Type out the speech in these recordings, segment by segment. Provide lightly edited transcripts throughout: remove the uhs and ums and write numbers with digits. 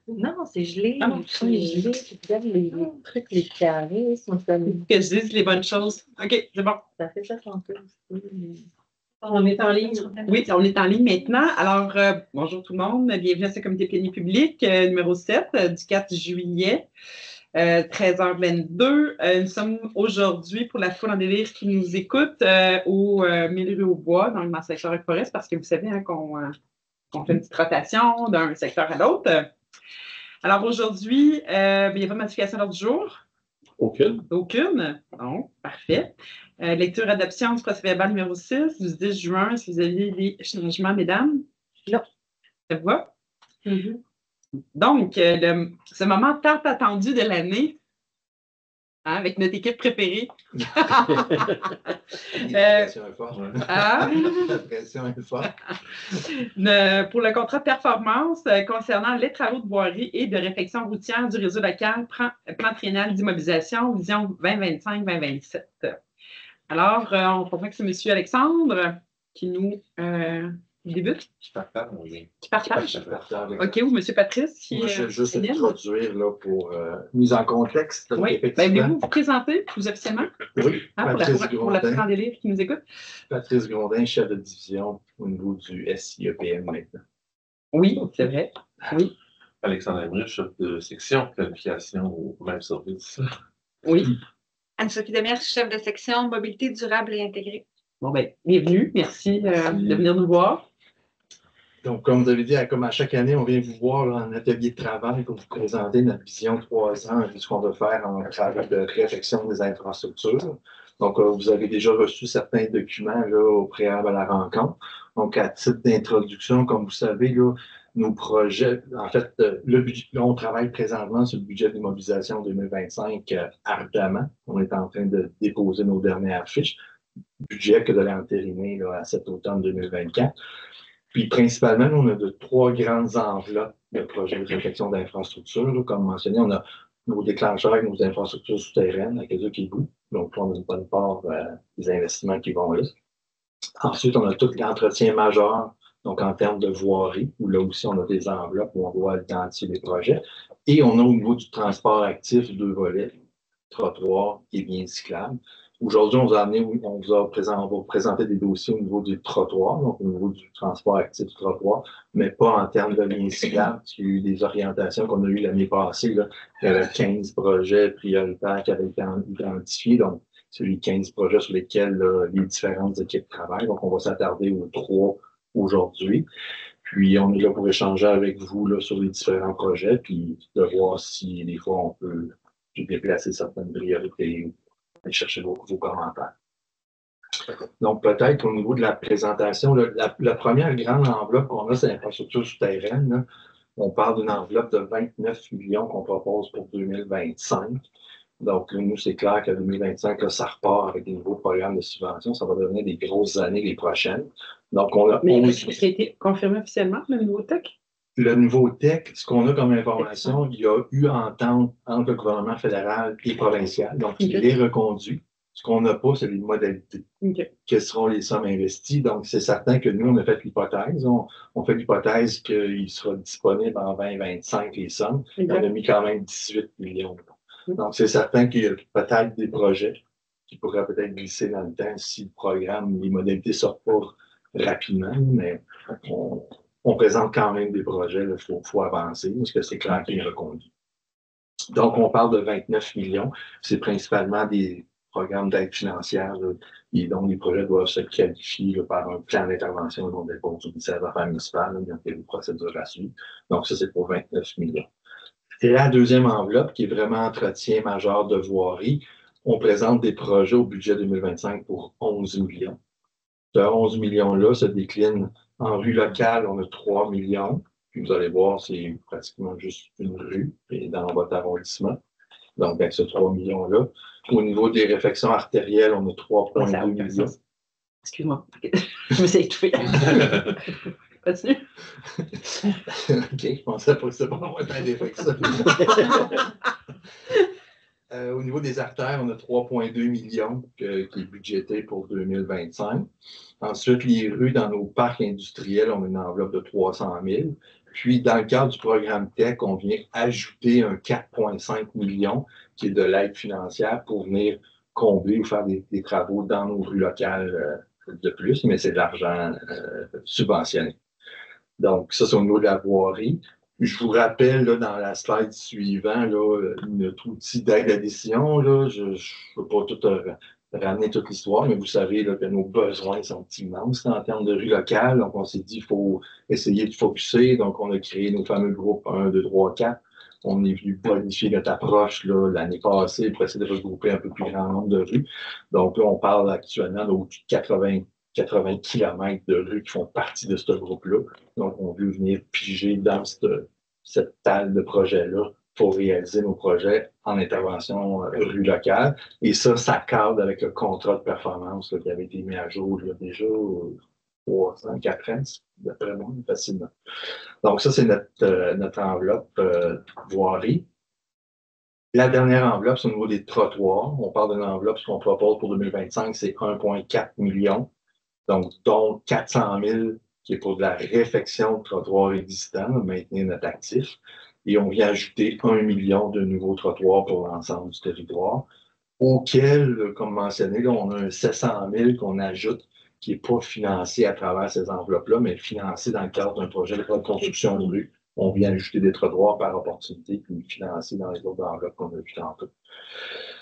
Non, c'est gelé. Ah non, c'est gelé. Les trucs, les carrés sont comme... Que je dise les bonnes choses. OK, c'est bon. Ça fait ça un peu aussi. On est en ligne. Oui, on est en ligne maintenant. Alors, bonjour tout le monde. Bienvenue à ce comité plénier public numéro 7 du 4 juillet, 13h22. Nous sommes aujourd'hui pour la foule en délire qui nous écoute au 1000 rue au Bois, dans le secteur Forest, parce que vous savez qu'on fait une petite rotation d'un secteur à l'autre. Alors aujourd'hui, il n'y a pas de modification à l'ordre du jour. Aucune. Aucune? Bon, parfait. Lecture adoption du procès-verbal numéro 6 du 10 juin. Est-ce que vous avez des changements, mesdames? Non. Ça vous va? Mm-hmm. Donc, ce moment tant attendu de l'année, hein, avec notre équipe préférée. La pression est forte. La pression est forte. Pour le contrat de performance concernant les travaux de voirie et de réfection routière du réseau local, plan triennal d'immobilisation, vision 2025-2027. Alors, on comprend que c'est M. Alexandre qui nous débute. Je partage, oui. Qui partage? Je partage. OK, ou M. Patrice qui. Moi, je vais juste introduire là, pour mise en contexte. Oui, voulez-vous vous présenter plus officiellement? Oui, Patrice pour la foule en délire qui nous écoute. Patrice Grondin, chef de division au niveau du SIEPM maintenant. Oui, c'est vrai. Oui. Alexandre Amry, chef de section planification au même service. Oui. Anne-Sophie Demers, chef de section mobilité durable et intégrée. Bon, bien, bienvenue. Merci de venir nous voir. Donc, comme vous avez dit, comme à chaque année, on vient vous voir là, en atelier de travail pour vous présenter notre vision 3 ans de ce qu'on veut faire en travail de réfection des infrastructures. Donc, vous avez déjà reçu certains documents là, au préalable à la rencontre. Donc, à titre d'introduction, comme vous savez, là, nos projets, en fait, le budget, là, on travaille présentement sur le budget d'immobilisation 2025 ardemment. On est en train de déposer nos dernières fiches. Budget que de l'entériner là, à cet automne 2024. Puis, principalement, on a de 3 grandes enveloppes de projets de réfection d'infrastructures. Comme mentionné, on a nos déclencheurs avec nos infrastructures souterraines, avec les qui bougent. Donc, on a une bonne part des investissements qui vont là. Ensuite, on a tout l'entretien majeur, donc en termes de voirie, où là aussi, on a des enveloppes où on doit identifier les projets. Et on a au niveau du transport actif 2 volets, trottoir et bien cyclable. Aujourd'hui, on va vous présenter des dossiers au niveau du trottoir, donc au niveau du transport actif du trottoir, mais pas en termes de liens cyclables, parce qu'il y a eu des orientations qu'on a eues l'année passée. Là. Il y avait 15 projets prioritaires qui avaient été identifiés, donc c'est les 15 projets sur lesquels les différentes équipes travaillent. Donc, on va s'attarder aux 3 aujourd'hui. Puis, on est là pour échanger avec vous là, sur les différents projets, puis de voir si des fois on peut déplacer certaines priorités et chercher vos commentaires. Donc, peut-être au niveau de la présentation, la première grande enveloppe qu'on a, c'est l'infrastructure souterraine. Là. On parle d'une enveloppe de 29 millions qu'on propose pour 2025. Donc, nous, c'est clair qu'à 2025, là, ça repart avec des nouveaux programmes de subvention. Ça va devenir des grosses années les prochaines. Donc, on a. Mais est-ce que ça a été confirmé officiellement, le nouveau TEC? Le nouveau TEC, ce qu'on a comme information, il y a eu entente entre le gouvernement fédéral et provincial. Donc, il est reconduit. Ce qu'on n'a pas, c'est les modalités. Quelles seront les sommes investies? Donc, c'est certain que nous, on a fait l'hypothèse. On fait l'hypothèse qu'il sera disponible en 2025, les sommes. On a mis quand même 18 millions. Donc, c'est certain qu'il y a peut-être des projets qui pourraient peut-être glisser dans le temps si le programme, les modalités ne sortent pas rapidement, mais on présente quand même des projets, il faut avancer, parce que c'est clair qu'il est reconduit. Donc, on parle de 29 millions. C'est principalement des programmes d'aide financière, là, et donc les projets doivent se qualifier là, par un plan d'intervention au dépôt du ministère des Affaires municipales, il y a une procédure à suivre. Donc, ça, c'est pour 29 millions. Et la deuxième enveloppe, qui est vraiment entretien majeur de voirie, on présente des projets au budget 2025 pour 11 millions. Ce 11 millions-là se décline en rue locale, on a 3 millions. Puis vous allez voir, c'est pratiquement juste une rue dans votre arrondissement. Donc, avec ce 3 millions-là. Au niveau des réfections artérielles, on a 3,2 millions. Excuse-moi, je me suis étouffée. Continue. OK, je pensais pas que c'était bon, on va faire des réfections. Au niveau des artères, on a 3,2 millions qui est budgété pour 2025. Ensuite, les rues dans nos parcs industriels, on a une enveloppe de 300 000. Puis, dans le cadre du programme TEC, on vient ajouter un 4,5 millions qui est de l'aide financière pour venir combler ou faire des travaux dans nos rues locales de plus, mais c'est de l'argent subventionné. Donc, ça, c'est au niveau de la voirie. Je vous rappelle, là, dans la slide suivante, là, notre outil d'aide à la décision, là, je ne peux pas tout ramener toute l'histoire, mais vous savez là, que nos besoins sont immenses là, en termes de rue locale. Donc, on s'est dit qu'il faut essayer de focusser. Donc, on a créé nos fameux groupes 1, 2, 3, 4. On est venu bonifier notre approche l'année passée pour essayer de regrouper un peu plus grand nombre de rues. Donc, là, on parle actuellement d'au-dessus de 80 km de rues qui font partie de ce groupe-là. Donc, on veut venir piger dans cette talle de projets-là pour réaliser nos projets en intervention rue locale. Et ça cadre avec le contrat de performance là, qui avait été mis à jour là, déjà 3 ans, 4 ans, d'après moi, facilement. Donc, ça, c'est notre enveloppe voirie. La dernière enveloppe, c'est au niveau des trottoirs. On parle d'une enveloppe, ce qu'on propose pour 2025, c'est 1,4 million. Donc, dont 400 000 qui est pour de la réfection de trottoirs existants, maintenir notre actif. Et on vient ajouter 1 million de nouveaux trottoirs pour l'ensemble du territoire, auquel, comme mentionné, là, on a un 700 000 qu'on ajoute qui n'est pas financé à travers ces enveloppes-là, mais financé dans le cadre d'un projet de reconstruction de rue. On vient ajouter des trottoirs par opportunité, puis financé dans les autres enveloppes qu'on a vues tantôt.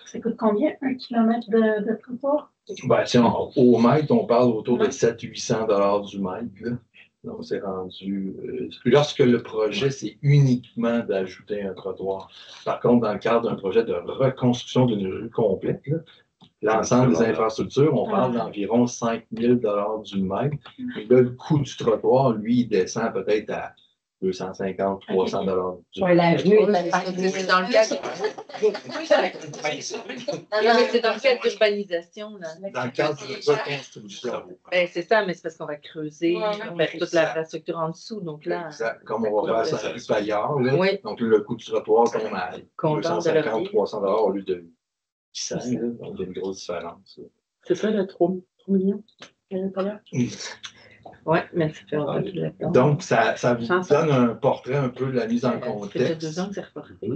Ça coûte combien, 1 kilomètre de trottoir? Ben, au mètre, on parle autour de 700-800 du mètre. Là. Donc, c'est rendu. Lorsque le projet, c'est uniquement d'ajouter un trottoir. Par contre, dans le cadre d'un projet de reconstruction d'une rue complète, l'ensemble des infrastructures, on parle d'environ 5 000 du mètre. Et là, le coût du trottoir, lui, il descend peut-être à 250, 300 du Ouais, la rue, c'est dans le cadre. C'est dans le cadre d'urbanisation. Dans le cadre de reconstruction. Ben, c'est ça, mais c'est parce qu'on va creuser, Ouais, toute l'infrastructure en dessous. Donc là, Exact. Comme on va faire ça plus ailleurs. Là. Oui. Donc, le coût du trottoir tombe à Content de 250, 300 au lieu de 800. Là. Donc, il y a une grosse différence. C'est ça, le 3 millions? oui, mais ça fait longtemps qu'il est là. Donc, ça vous donne un portrait un peu de la mise en Ça fait contexte. 2 ans que c'est reporté.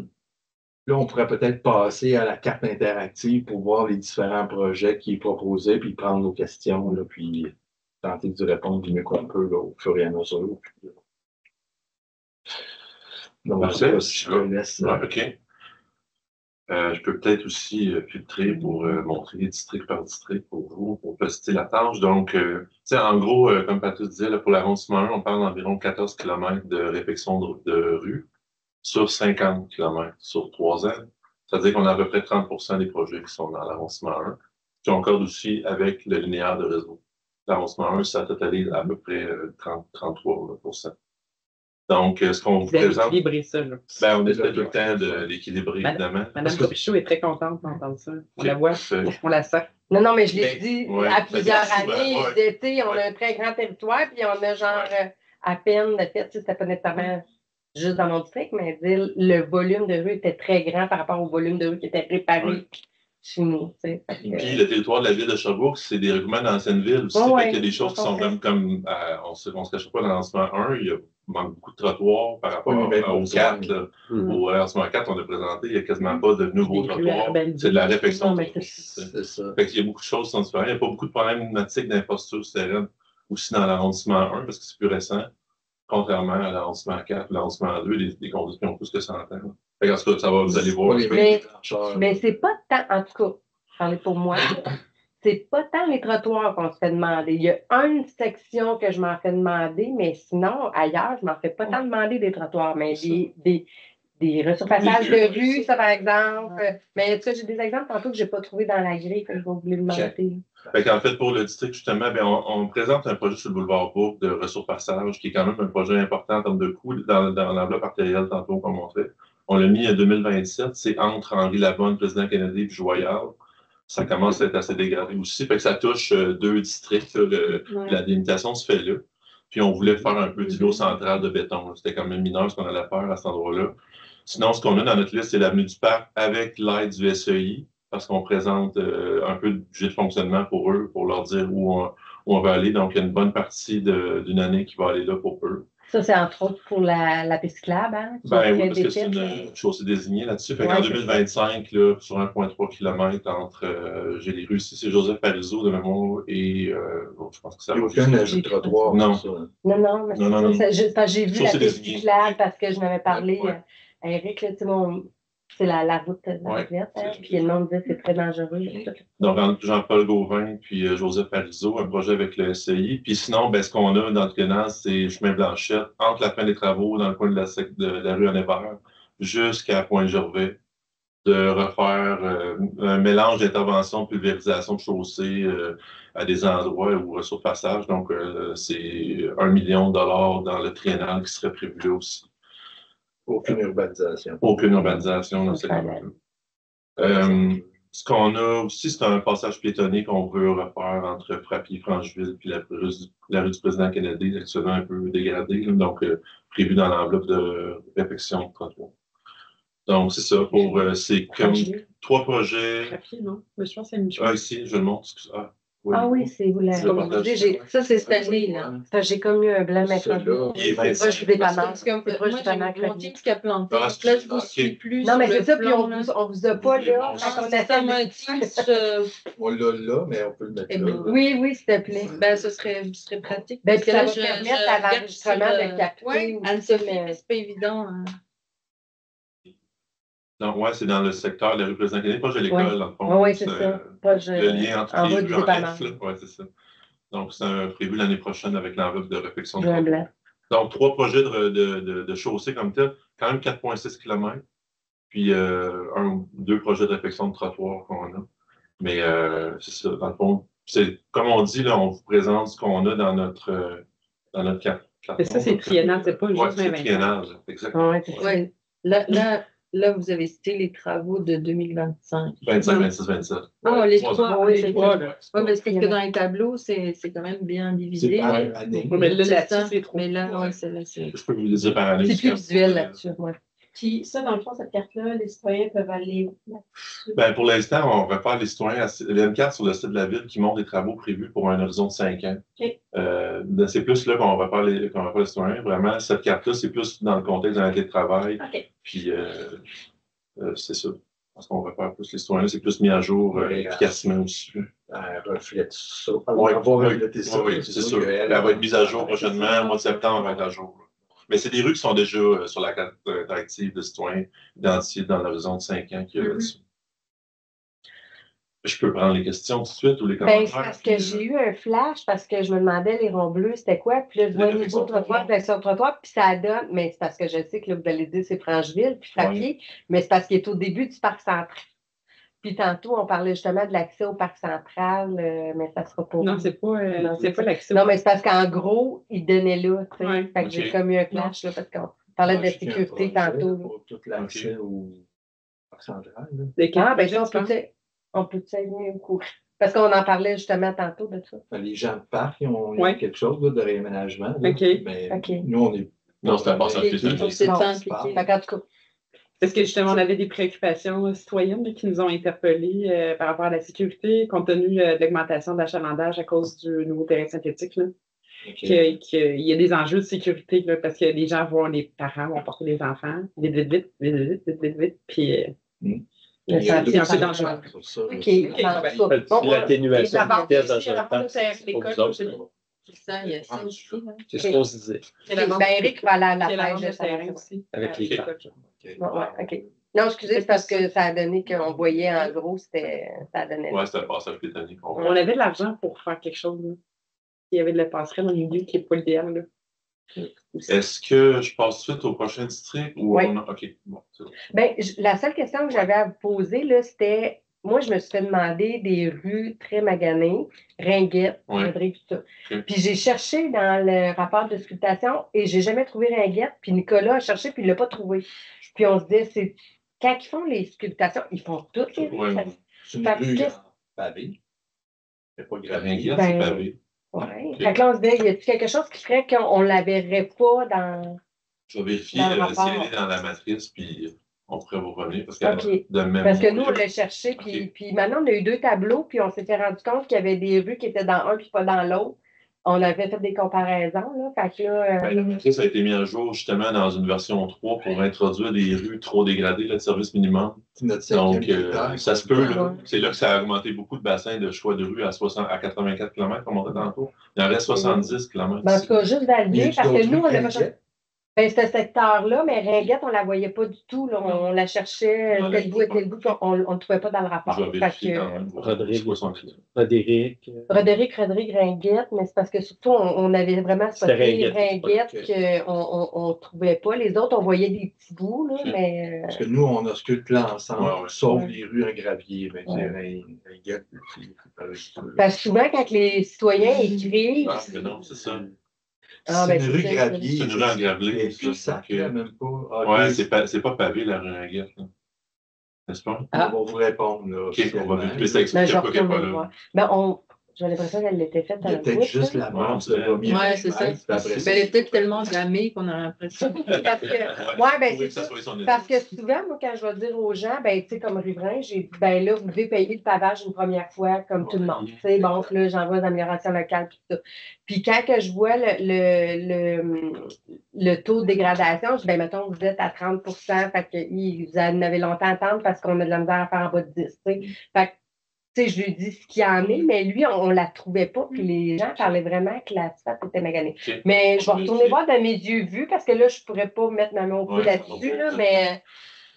Là, on pourrait peut-être passer à la carte interactive pour voir les différents projets qui sont proposés, puis prendre nos questions, là, puis tenter de répondre du mieux qu'on peut là, au fur et à mesure. Donc, Parfait. je te laisse. Ouais, OK. Je peux peut-être aussi filtrer pour montrer district par district pour vous, pour faciliter la tâche. Donc, en gros, comme Patrice disait, là, pour l'arrondissement 1, on parle d'environ 14 km de réfection de rue sur 50 km sur 3 ans. C'est-à-dire qu'on a à peu près 30 des projets qui sont dans l'arrondissement 1, qui concordent aussi avec le linéaire de réseau. L'arrondissement 1, ça totalise à peu près 33%. Donc, ce qu'on vous Vous avez présente, équilibré ça, là. ben, on essaie tout le temps de l'équilibrer, évidemment. Madame Copichot est très contente d'entendre ça. On la voit, on la sent. Non, mais je l'ai Mais, dit ouais, à plusieurs souvent, années. ouais. Je disais, tu sais, on a un très grand territoire, puis on a genre à peine de fait, c'était pas nécessairement juste dans mon district, mais dire le volume de rue était très grand par rapport au volume de rue qui était préparé chez nous. Tu sais. Puis le territoire de la ville de Sherbrooke, c'est des regroupements d'anciennes villes aussi. Ouais, Il y a des choses qui sont même comme, on se cache pas, dans l'enseignement 1, il manque beaucoup de trottoirs par rapport au 4. Là. Au lancement 4, on a présenté, il n'y a quasiment pas de nouveaux trottoirs. C'est de la réfection. C'est ça. Fait qu'il y a beaucoup de choses qui sont différentes. Il n'y a pas beaucoup de problématiques d'infrastructure souterraine aussi dans l'arrondissement 1 parce que c'est plus récent, contrairement à l'arrondissement 4 ou l'arrondissement 2, les conditions ont plus que 100 ans. Fait qu'en tout cas, ça va, vous allez voir. Mais c'est pas tant, en tout cas, parler pour moi, c'est pas tant les trottoirs qu'on se fait demander. Il y a une section que je m'en fais demander, mais sinon, ailleurs, je m'en fais pas tant demander des trottoirs, mais des resurfaçages de rue, ça par exemple. Mais tu sais, j'ai des exemples tantôt que je n'ai pas trouvé dans la grille que je vais vous les demander. Fait qu'en fait, pour le district, justement, bien, on présente un projet sur le boulevard Bourg de resurfaçage, qui est quand même un projet important en termes de coût dans l'enveloppe artérielle, tantôt qu'on montrait. On l'a mis en 2027, c'est entre Henri Labonne, Président Kennedy et Joyal. Ça commence à être assez dégradé aussi. Fait que ça touche 2 districts. La délimitation se fait là. Puis on voulait faire un peu d'îlot central de béton. C'était quand même mineur ce qu'on allait faire à cet endroit-là. Sinon, ce qu'on a dans notre liste, c'est l'avenue du Parc avec l'aide du SEI, parce qu'on présente un peu de budget de fonctionnement pour eux, pour leur dire où on va aller. Donc, il y a une bonne partie d'une année qui va aller là pour eux. Ça, c'est entre autres pour la piste cyclable, hein? Ben oui, parce que c'est une chaussée désignée là-dessus. Fait qu'en 2025, là, sur 1,3 km entre, j'ai les rues ici, c'est Joseph Parizeau de mémoire et bon, je pense que ça Il n'y a aucun ajout de trottoir. Non. Non, mais non. J'ai vu la piste cyclable parce que je m'avais parlé à Eric, là, tu sais, c'est la route de la Rivière, puis le monde disait que c'est très dangereux. Donc, entre Jean-Paul Gauvin puis Joseph Parizeau, un projet avec le SCI. Puis sinon, ben, ce qu'on a dans le Canal, c'est Chemin Blanchette, entre la fin des travaux, dans le coin de la rue Honnébert, jusqu'à Pointe-Gervais, de refaire un mélange d'intervention, pulvérisation de chaussée à des endroits ou sur passage. Donc, c'est 1 million de dollars dans le triennal qui serait prévu là aussi. Aucune urbanisation. Aucune urbanisation dans ce secteur-là. Ce qu'on a aussi, c'est un passage piétonnier qu'on veut refaire entre Frappier, Francheville, puis la rue du Président Kennedy, actuellement un peu dégradée, là, donc prévu dans l'enveloppe de réfection de trottoir. Donc, c'est ça. C'est comme 3 projets. Frappier, non? Mais je pense que c'est une ici, je le montre. Oui. Ah oui, c'est vous la. Ça, c'est cette année, là. J'ai comme eu un blanc maintenant. C'est proche du dépanneur. C'est proche du dépanneur. Mon team qui a planté. Ah, Là, je vous suis plus. Non, mais sur c'est le ça, puis plan, on vous a pas là. On a comme un team. On l'a là, mais on peut le mettre là. Oui, s'il te plaît. Ben, ce serait pratique. Ben, puis ça va permettre à l'enregistrement de capter. Oui, Anne-Sophie, mais c'est pas évident. Donc, c'est dans le secteur de la rue Président Kennedy, proche de l'école, dans le fond. Oui, c'est ça. Le lien entre les rues en F, oui, c'est ça. Donc, c'est prévu l'année prochaine avec l'enveloppe de réflexion de trottoir. Donc, 3 projets de chaussée comme tel, quand même 4,6 km, puis 2 projets de réflexion de trottoir qu'on a. Mais c'est ça, dans le fond, comme on dit, là, on vous présente ce qu'on a dans notre carte. Et ça, c'est triennal, c'est pas juste 2025. C'est triennal, exactement. Oui, là, vous avez cité les travaux de 2025. 25, 26, 27. Ah, les 3. Oui, c'est ça. Oui, mais parce que dans les tableaux, c'est quand même bien divisé. C'est par année. Oui, mais là, ça. c'est trop. Mais là, Je peux vous le dire par année. C'est plus visuel là-dessus, ouais. Puis ça, dans le fond, cette carte-là, les citoyens peuvent aller là-dessus. Ben, pour l'instant, on repère les citoyens. Il y a une carte sur le site de la ville qui montre les travaux prévus pour un horizon de 5 ans. Okay. C'est plus là qu'on repère les citoyens. Vraiment, cette carte-là, c'est plus dans le contexte d'un été de travail. Okay. Puis, c'est ça. Parce qu'on repère plus les citoyens. C'est plus mis à jour efficacement aussi. Elle reflète ça. Oui, c'est sûr. Elle va être mise à jour prochainement. Au mois de septembre, elle va être à jour. Mais c'est des rues qui sont déjà sur la carte interactive de citoyens identifiés dans l'horizon de 5 ans qu'il y a là-dessus. Je peux prendre les questions tout de suite ou les commentaires? Ben, parce que j'ai eu un flash parce que je me demandais les ronds bleus, c'était quoi? Puis là, je vois niveau trottoir, réflexion de trottoir, puis ça donne, mais c'est parce que je sais que là, vous allez dire c'est Francheville, puis Frappier, mais c'est parce qu'il est au début du parc central. Puis tantôt, on parlait justement de l'accès au parc central, mais ça sera pas. Non, c'est pas l'accès. Non, mais c'est parce qu'en gros, il donnait là, tu sais. Ouais. Fait que j'ai comme eu un flash, là, parce qu'on parlait de sécurité tantôt. Pour tout l'accès au parc central. Ah, ben ça, on peut être mieux au courant. Parce qu'on en parlait justement tantôt de ça. Les gens de parc, ils ont quelque chose là, de réaménagement. Là, mais nous, on est. Non, c'est un passage piétonnier. C'est pas impliqué. En tout cas. Parce que justement, on avait des préoccupations citoyennes là, qui nous ont interpellés par rapport à la sécurité, compte tenu de l'augmentation de l'achalandage à cause du nouveau terrain synthétique. Là. Qu'il y a des enjeux de sécurité là, parce que les gens vont, les parents vont porter les enfants vite, puis c'est un peu dangereux. L'atténuation de vitesse dans un temps. C'est ça, il y a ça aussi. C'est ce qu'on se disait. Ben, Eric va aller à la pêche terrain aussi. Avec les temps. OK. Non, excusez, c'est parce que ça a donné qu'on voyait en gros, ça donnait. Oui, c'était un passage piétonnier. On avait de l'argent pour faire quelque chose. Là. Il y avait de la passerelle dans le milieu qui n'est pas l'idéal. Là. Est-ce que je passe suite au prochain district? Ou oui. OK. Bon, c'est bon. Ben, la seule question que j'avais à vous poser, là, c'était, moi, je me suis fait demander des rues très maganées, Ringuette, Cédric, tout ça. Okay. Puis j'ai cherché dans le rapport de sculptation et j'ai jamais trouvé Ringuette. Puis Nicolas a cherché puis il l'a pas trouvé. Puis on se dit, quand ils font les sculptations, ils font toutes les rues. C'est une rue pavée. C'est pas grave. Ringuette, c'est pavé. Oui. Okay. Fait que là, on se dit, y a-t-il quelque chose qui ferait qu'on ne la verrait pas dans. Je vais vérifier Dans le si rapport. elle est dans la matrice, puis on pourrait vous revenir. Parce que OK. de même. Parce que nous, on l'a cherché, puis maintenant, on a eu 2 tableaux, puis on s'était rendu compte qu'il y avait des rues qui étaient dans un puis pas dans l'autre. On avait fait des comparaisons, là. Fait que là, Ben, la matrice a été mise à jour justement dans une version 3 pour introduire des rues trop dégradées, là, de service minimum. C'est notre Donc, cinquième critère. ça se peut, là. Ouais. C'est là que ça a augmenté beaucoup de bassins de choix de rue à 84 km, comme on dit tantôt. Il en reste 70 km. ben, en tout cas, juste valider, parce que nous, on avait fait. ben, ce secteur-là, mais Ringuette, on ne la voyait pas du tout. Là. On la cherchait, tel bout et tel bout, on ne le trouvait pas dans le rapport. Je vais vérifier quand même. Rodrigue. Rodrigue. Roderick, Ringuette, mais c'est parce que surtout, on avait vraiment spoté les Ringuettes qu'on ne trouvait pas. Les autres, on voyait des petits bouts, là, mais. Parce que nous, on a sculpté l'ensemble, Ouais, ouais. sauf les rues en gravier. Mais Ouais. Ringuette, Parce que souvent, quand les citoyens écrivent. Ah, mais non, c'est ça. Ah, c'est ben, une rue c'est gravier. C'est une rue en gravelé. Mais plus ça, Donc, même pas. ouais, c'est pas pavé, la rue Ringuette, là. N'est-ce pas? On va vous répondre. Là, OK, on va vérifier. Ça Ben, explique je pourquoi qu'elle n'est pas retourne là. voir. Ben, j'ai l'impression qu'elle l'était faite Il y à a la peut-être bout, juste là. la masse de vomi. Ouais, c'est ça. Après Mais ça, elle est peut-être tellement jamais qu'on a l'impression. Parce que, Ouais, ben, pourrait c'est que ça ça. soit son idée. Parce que souvent, moi, quand je vais dire aux gens, ben, tu sais, comme riverain, j'ai dit, ben là, vous devez payer le pavage une première fois, comme tout le monde. Tu sais, bon, là, j'envoie des améliorations locales, tout ça. Puis quand que je vois le taux de dégradation, je dis, ben, mettons, vous êtes à 30 fait que vous en avez longtemps à attendre parce qu'on a de la misère à faire en bas de 10, tu sais. Fait que, tu sais, je lui dis ce qu'il y en est, mais lui, on ne la trouvait pas. Puis les gens parlaient vraiment que l'asphalte était magané. OK. Mais je vais retourner voir de mes yeux vus parce que là, je ne pourrais pas mettre ma main au feu Ouais, là-dessus, là, ok. mais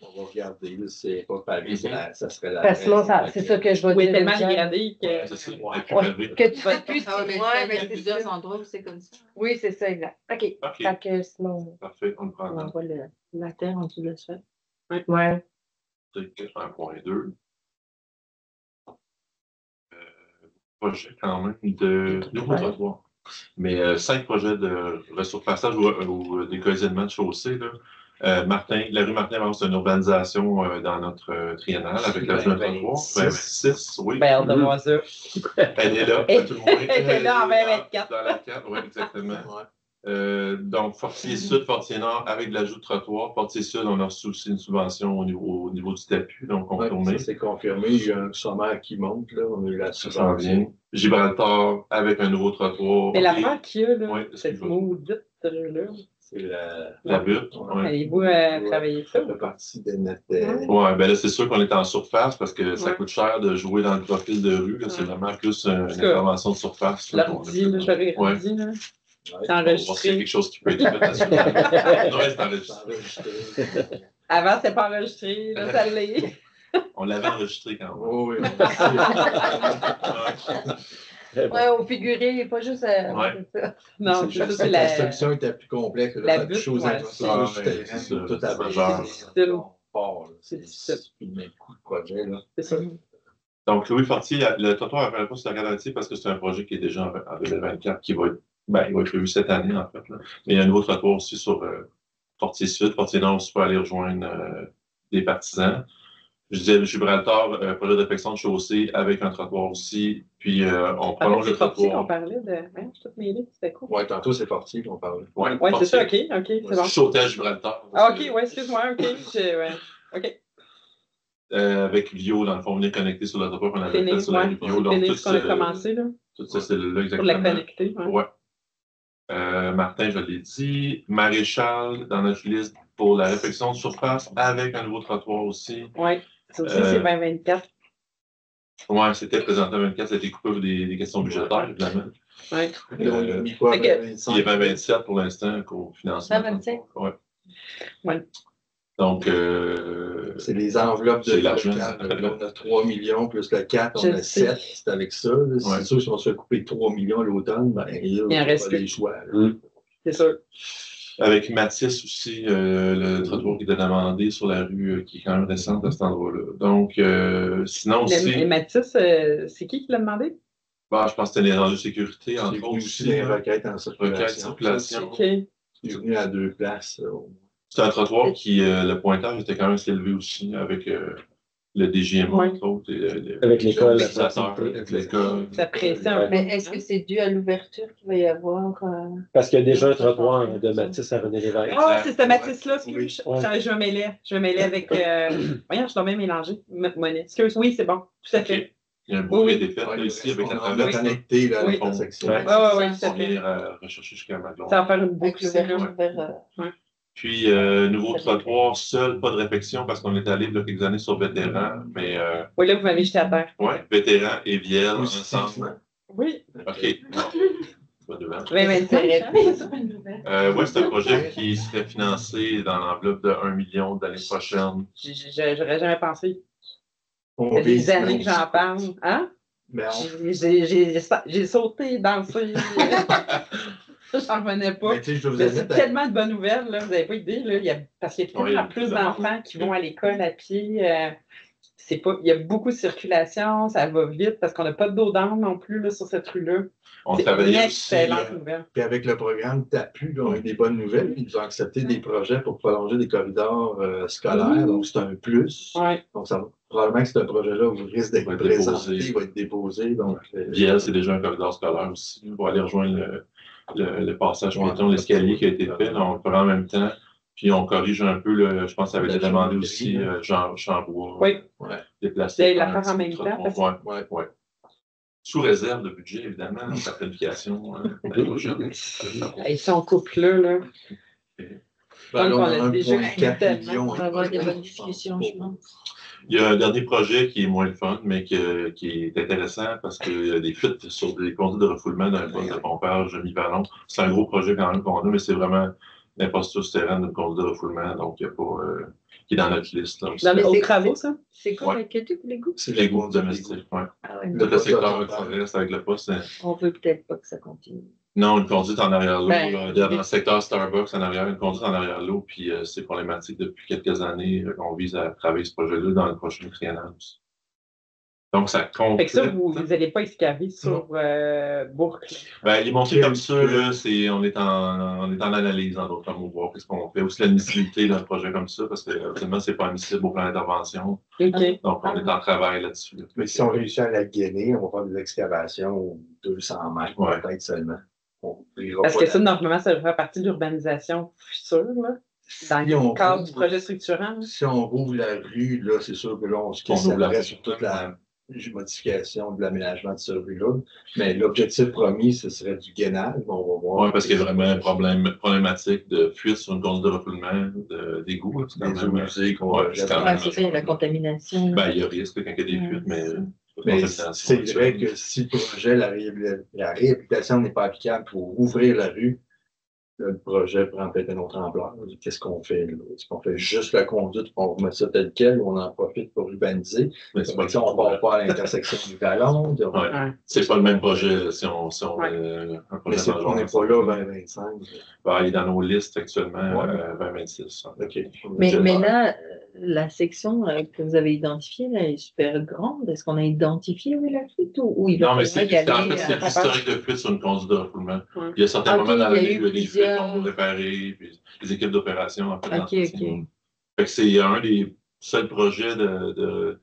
on va regarder. Là, c'est pas pavé, ça serait la parce que sinon, raison. c'est ça que je vais Oui, dire. tellement aux gens. dégradé que. Ouais, c'est ça. Ouais. Elle est plus Ouais, pavée. que tu fais plus. Ah ouais, mais Ouais, il y a c'est plusieurs ça. endroits où c'est comme ça. Oui, c'est ça, exact. OK. OK. Fait que sinon, Parfait, on le prend on dans envoie La terre en dessous de l'asphalte. Ouais. 1.2. Projet quand même de nouveaux trottoirs. Mais 5 projets de resurfaçage ou d'écoisionnement de chaussée. Là. La rue Martin, c'est une urbanisation dans notre triennale avec la rue de trottoir. 26, oui. Ben, hâte de voir ça. Elle est là, Elle- à tout le moins. elle est là en 2024. Dans la 4, oui, exactement. Ouais. Donc, Fortier Sud, Fortier Nord, avec de l'ajout de trottoir. Fortier Sud, on a reçu aussi une subvention au niveau du tapis, donc Ouais, confirmé. ça, c'est confirmé. Il y a un sommaire qui monte. Là. On a eu la Ça s'en subvention. vient. Gibraltar, avec un nouveau trottoir. Mais Et l'affaire qu'il y a, là, Ouais, cette excuse-moi. maudite là, C'est la butte. Ouais. Ouais. allez-vous travailler ça? Ça fait partie de notre. Ouais, ben là, c'est sûr qu'on est en surface parce que ça Ouais. coûte cher de jouer dans le profil de rue. Là. C'est Ouais. vraiment plus une Parce que- intervention de surface. Je leur dis, là, je leur ai Ouais. dit, là. Ouais. C'est On va voir s'il y a enregistré. quelque chose qui peut être fait là-dessus. Ouais, c'est enregistré. Enregistré. Avant, c'était pas enregistré, là, ça l'est. On l'avait enregistré quand même. Oh, oui, on sait. Ouais. Ouais, au figuré, pas juste. Ouais. C'est ça. Non, c'est ça, c'est La la. solution était plus complexe. la La butte, chose ouais, infrastructure c'est- souterraine, c'est ça, tout c'est à majeur. difficile. C'est difficile. plus le même coût de projet. Là. C'est ça. Donc, Louis Fortier, le trottoir n'apparaît pas sur la garantie parce que c'est un projet qui est déjà en 2024 qui va être, il va être prévu cette année, en fait. Là. Mais il y a un nouveau trottoir aussi sur Fortier Sud. Fortier Nord, on peut aller rejoindre des partisans. Je disais Gibraltar, projet d'affection de chaussée avec un trottoir aussi. Puis on prolonge le C'est Fortier qu'on trottoir. parlait de. Hein, je suis toute mêlée, c'était cool. Ouais, tantôt, c'est parti qu'on parlait. Ouais, Ouais, c'est ça, Fortier. ok, c'est bon. Sauter à Gibraltar. Ah, ok, ouais, excuse-moi, ok. Ouais. Ok. Avec Vio, dans le fond, venir connecter sur le trottoir qu'on avait fait Finir, sur la ouais. rue Vio. Donc, Finir tout ce qu'on a commencé, là. Toute cette cellule-là, Pour exactement. la connecter. Ouais. Ouais. Martin, je l'ai dit. Maréchal, dans notre liste pour la réfection de surface, avec un nouveau trottoir aussi. Ouais. Ça aussi, c'est 2024. Ouais, c'était présenté à 24, ça a été coupé pour des questions budgétaires, évidemment. Ouais. Et on a mis quoi? Fait que- 25? Il y avait 27 pour l'instant qu'au financement. 125? Ouais. Ouais. Donc, C'est les enveloppes de C'est l'argent. On a 3 millions plus le 4, Je on a sais. 7. C'est avec ça. Là. C'est Ouais. sûr, si on se fait couper 3 millions à l'automne, ben là, Il en on reste pas plus. les choix. Là. C'est sûr. avec Mathis aussi, le trottoir qui était demandé sur la rue qui est quand même récente à cet endroit-là. Donc, sinon Et aussi, Mathis, c'est qui l'a demandé? je pense que c'était les enjeux de sécurité, C'est entre venu autres aussi des là. requêtes en Requête, circulation. circulation. Ok. C'est venu à 2 places. C'est un trottoir qui, le pointage était quand même élevé aussi, avec le DGMO, Ouais. entre autres. Avec l'école, la l'utilisateur, proximité. avec l'école. Ça pressait un peu. Mais est-ce que c'est dû à l'ouverture qu'il va y avoir? Parce qu'il y a déjà un Non, ça trottoir change de rien, Matisse à René Lévesque. Ah, c'est ce Matisse-là, Oui. excuse. Je me mêlais. Je me mêlais avec. Voyons, je dois même mélanger. Monnaie. Excuse, oui, c'est bon. Tout à fait. Il y a un bout Oui, qui a été fait là, ici avec la On a traverse. connecté là, Oui. la section. Ouais. Oui, oui, tout à On fait. vient rechercher jusqu'à Maglon. Ça va faire une Avec boucle aussi, là. l'ouverture vers. Puis, nouveau trottoir seul, pas de réflexion parce qu'on est allé il y a quelques années sur vétéran, mais Oui, là, vous m'avez jeté à terre. ouais, vétéran et Vielle Oui, ensemble. Oui. OK. Pas de vent. 2025. Ouais, c'est un projet qui serait financé dans l'enveloppe de 1 million de l'année prochaine. J'aurais jamais pensé. On Ça fait vise des années que j'en parle. Hein? Mais J'ai sauté, dansé. J'en revenais pas. mais tu sais, je dois vous Mais c'est admettre, tellement de bonnes nouvelles, là. Vous n'avez pas idée, là. Parce qu'il y a Oui, tellement plus évidemment. d'enfants qui vont à l'école à pied. Il y a beaucoup de circulation, ça va vite parce qu'on n'a pas d'eau d'âne non plus là, sur cette rue-là. On C'est une travaillait aussi. excellente nouvelle. puis avec le programme TAPU, on a eu des bonnes nouvelles. Ils nous ont accepté des projets pour prolonger des corridors scolaires. Donc, c'est un plus. Ouais. Donc, probablement que c'est un projet-là où il risque d'être Va être présenté, déposé. il va être déposé. Donc, Vielle, c'est déjà un corridor scolaire aussi. On va aller rejoindre le passage Ouais. piéton, l'escalier qui a été fait. Là, on le fera en même temps. Puis on corrige un peu, je pense que ça avait été demandé aussi, Jean Chambois. Oui. Ouais. Déplacer. Vous allez la faire en même temps, parce que- Ouais. Sous réserve de budget, évidemment, sa planification. l'année prochaine. Ils sont en couple là. Ben, Donc, on on a a déjà 1,4 tellement. million. On va avoir des bonnes discussions, je pense. Il y a un dernier projet qui est moins le fun, mais qui est intéressant parce qu'il y a des fuites sur des conduits de refoulement dans le poste de pompage mi-ballon. C'est un gros projet quand même qu'on a, mais c'est vraiment l'imposture souterraine de conduit de refoulement, donc il n'y a pas qui est dans notre liste. Là, aussi. Dans mes c'est- travaux, ça? C'est quoi Ouais. la qualité pour les goûts? C'est Les goûts domestiques, oui. Ah ouais, Tout le secteur avec forest, avec le poste. on veut peut-être pas que ça continue. Non, une conduite en arrière-l'eau. Ben, Dans le secteur Starbucks, en arrière, une conduite en arrière-l'eau, puis c'est problématique depuis quelques années qu'on vise à travailler ce projet-là dans le prochain triennal aussi. Donc, ça compte. Fait que ça, vous n'allez pas excaver sur Bourg. Ben, il est monté comme ça, là, on est en analyse, en d'autres mots, voir qu'est-ce qu'on fait. Aussi l'admissibilité d'un projet comme ça, parce que absolument, c'est pas admissible au plan d'intervention. OK. Donc, on est en travail là-dessus. Là. Mais si on réussit à la gainer, on va faire des excavations 200 mètres, Ouais. peut-être seulement. On ouvrira Parce pas que la- ça, normalement, ça devrait faire partie de l'urbanisation future, là, dans Si on le cadre rouvre- du projet structurant. là. Si on rouvre la rue, là, c'est sûr que là, on se On ouvre la questionnerait rue. sur toute la modification de l'aménagement de cette rue-là. Mais l'objectif promis, ce serait du gainage. On va voir. Oui, parce qu'il y a vraiment un problématique de fuite sur une conduite de refoulement, d'égout. Là. C'est quand Des eaux même. usées qu'on va Ouais, c'est jeter. quand Ouais, même. c'est ça, il y a la contamination. Ben, il y a risque quand il y a des Ouais, fuites, mais. c'est ça. Mais c'est vrai que si le projet, la réhabilitation n'est pas applicable pour ouvrir la rue, là, le projet prend peut-être une autre ampleur. Qu'est-ce qu'on fait là? Est-ce qu'on fait juste la conduite, on remet ça tel quel, ou on en profite pour urbaniser? Mais c'est pas, Si on ne part pas à l'intersection du ballon, Ouais. Ouais. C'est pas le même projet là, si on Ouais. un mais projet on n'est pas là 2025. Ben, il est dans nos listes actuellement, Ouais. 2026. OK. Mais là, la section que vous avez identifiée, là, est super grande. Est-ce qu'on a identifié où est la fuite ou il va Non, mais falloir c'est y aller en fait, c'est l'historique de fuite sur une conduite de refoulement. Ouais. Il y a certains Ok, moments dans il y a l'année eu où il y a des fuites plusieurs- qu'on peut réparer, puis les équipes d'opération en fait. Ok, l'entretien. ok. Fait que c'est un des seuls projets de...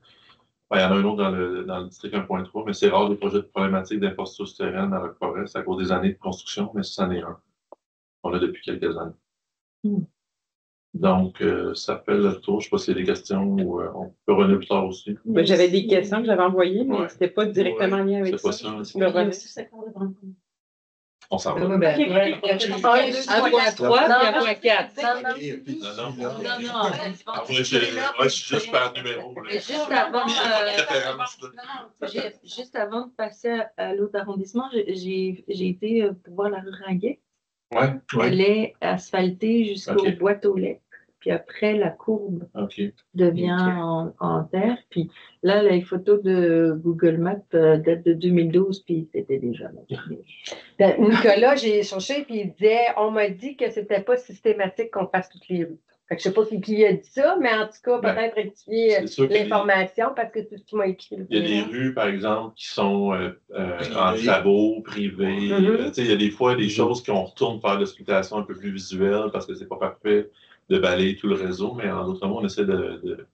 Ben, il y en a un autre dans le district 1.3, mais c'est rare des projets de problématiques d'infrastructure souterraine dans le forest à cause des années de construction, mais c'en est un. On l'a depuis quelques années. Hmm. Donc, ça fait le tour. Je ne sais pas s'il y a des questions ou on peut revenir plus tard aussi. Ben, j'avais des questions que j'avais envoyées, mais Ouais. c'était pas directement en lien avec C'est pas ça. ça. Je peux revenir. On s'en va. Ouais, ben, Ok. ouais. 1.3 puis 1.4. Non, non. Non, non. Ah, moi, je suis juste par numéro. là. Mais juste avant, Référence, là. juste avant de passer à l'autre arrondissement, j'ai été pour voir la rue Ringuet. Ouais, Elle est asphaltée jusqu'aux Ok. boîtes aux lettres. Puis après, la courbe OK. devient en terre. Puis là, les photos de Google Maps datent de 2012, puis c'était déjà là. Ben, Nicolas, j'ai cherché, puis il disait, on m'a dit que c'était pas systématique qu'on fasse toutes les rues. Fait que je sais pas qui a dit ça, mais en tout cas, Ben, peut-être rectifier c'est sûr qu'il y a des- l'information parce que c'est ce qu'il m'a écrit. Il y a des rues, par exemple, qui sont en travaux, privés. Mhm. Tu sais, il y a des fois des choses qu'on retourne faire de l'explication un peu plus visuelle parce que c'est pas parfait de balayer tout le réseau, mais en d'autres mots, on essaie de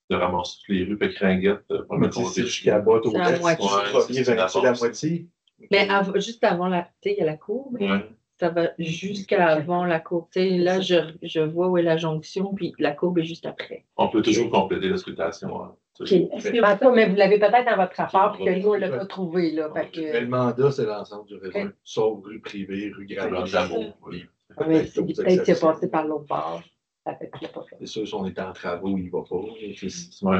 de ramasser toutes les rues, puis Ringuette, pour Mais me tu sais, compter. jusqu'à boîte au C'est à test, moitié. le Ouais, premier c'est va être la d'avance. moitié. Mais juste avant la, tu sais, il y a la courbe, Ouais. ça va jusqu'à avant la courbe. Tu sais, là, je vois où est la jonction, puis la courbe est juste après. On peut toujours compléter la scrutation. Hein. OK. En tout cas, mais vous l'avez peut-être dans votre rapport, puis que nous, on ne l'a pas trouvé. Là, fait Mais que, le mandat, c'est l'ensemble du réseau, sauf rue privée, rue Grande Grande Jameau, oui. mais c'est peut-être qu'il est passé par l'autre bord. Ça fait qu'il l'a pas fait. C'est sûr, si on est en travaux, il ne va pas. Ouais.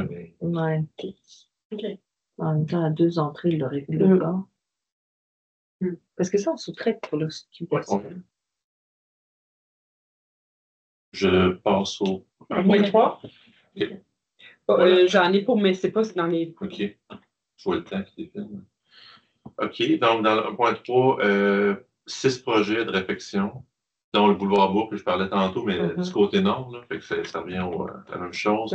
Mais Ouais. OK. En même temps, à 2 entrées, il l'aurait vu le bord. Parce que ça, on sous-traite pour le ski. Ouais. Je passe au. Point 3. OK. J'en ai pour, mais c'est pas dans les. OK. Je vois le temps qui défile. OK. Donc, dans le point 3, 6 projets de réfection, dont le boulevard Bourg que je parlais tantôt, mais du côté nord, là, fait que ça revient à la même chose.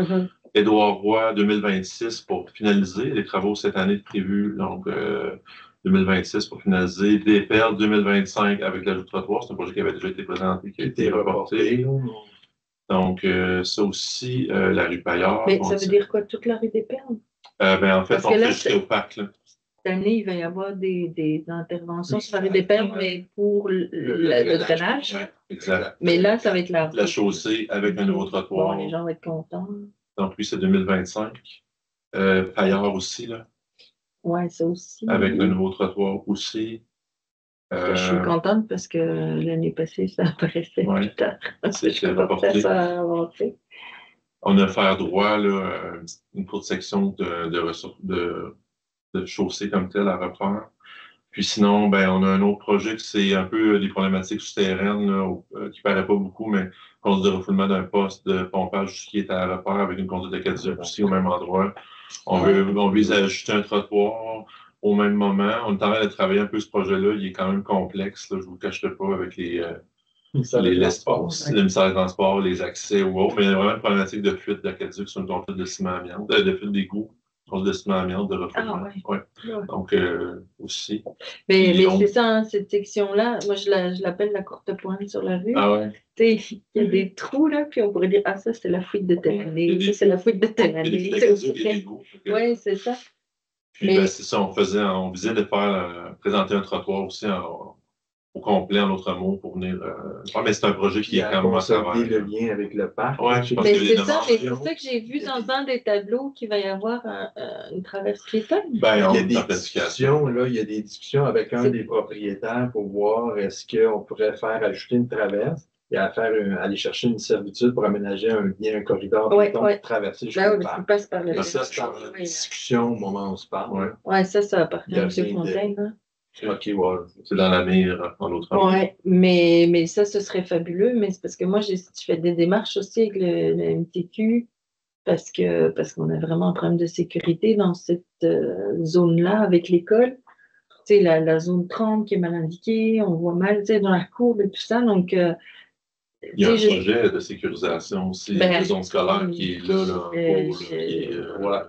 Édouard Roy, 2026 pour finaliser. Les travaux cette année prévus, donc 2026 pour finaliser. Des perles 2025 avec l'ajout de trottoir. C'est un projet qui avait déjà été présenté, qui a été reporté. Donc, ça aussi, la rue Paillard. Mais ça veut dire quoi, toute la rue des Perles? En fait, Parce on que là, fait jusqu'au parc. Là. Cette année, il va y avoir des interventions sur la rue des Perles, mais pour le drainage. Ouais, exact. Mais là, ça va être La chaussée avec un nouveau trottoir. Bon, les gens vont être contents. Donc, lui, c'est 2025. Paillard aussi, là. Ouais, ça aussi. Avec un nouveau trottoir aussi. Je suis contente parce que l'année passée, ça apparaissait plus tard. C'est Je reporté. ça avancer. On a fer droit, là, une courte section de chaussée comme telle à refaire. Puis sinon, ben, on a un autre projet qui c'est un peu des problématiques souterraines, là, qui ne paraît pas beaucoup, mais cause de refoulement d'un poste de pompage qui est à refaire avec une conduite de caduc aussi au même endroit. On vise à ajuster un trottoir au même moment. On est en train de travailler un peu ce projet-là. Il est quand même complexe, là, je ne vous le cacherai pas avec l'espace, le ministère des Transports, les accès ou autres, mais il y a vraiment une problématique de fuite d'aqueduc sur une conduite de ciment amiante, de fuite d'égout, conduite de ciment amiante, de refoulement. Ouais. Donc, aussi. Mais c'est ça, hein, cette section-là, moi je l'appelle la courte pointe sur la rue. Ah ouais. Il y a des trous là, puis on pourrait dire, ah ça c'est la fuite de telle année, ça c'est la fuite de telle année. Oui, c'est ça. Puis ben, c'est ça, on visait de présenter un trottoir aussi au complet, en d'autres mots, pour venir. Mais c'est un projet qui est quand même à travers. Le lien avec le parc. Ouais, mais c'est ça que j'ai vu dans un des tableaux qu'il va y avoir une traverse piétonne. Ben, il y a des discussions, là, il y a des discussions avec un des propriétaires pour voir est-ce qu'on pourrait faire ajouter une traverse et aller chercher une servitude pour aménager un corridor pour traverser jusqu'au parc. Passe par le ça, c'est en discussion au moment où on se parle. Oui, ça appartient à M. Fontaine. OK, ouais. C'est dans la mire, en l'autre. Oui, mais ça, ce serait fabuleux, mais c'est parce que moi, je fais des démarches aussi avec le MTQ parce qu'on a vraiment un problème de sécurité dans cette zone-là avec l'école. Tu sais, la zone 30 qui est mal indiquée, on voit mal, tu sais, dans la courbe et tout ça, donc... il y a un projet de sécurisation aussi, de zone scolaire qui est là,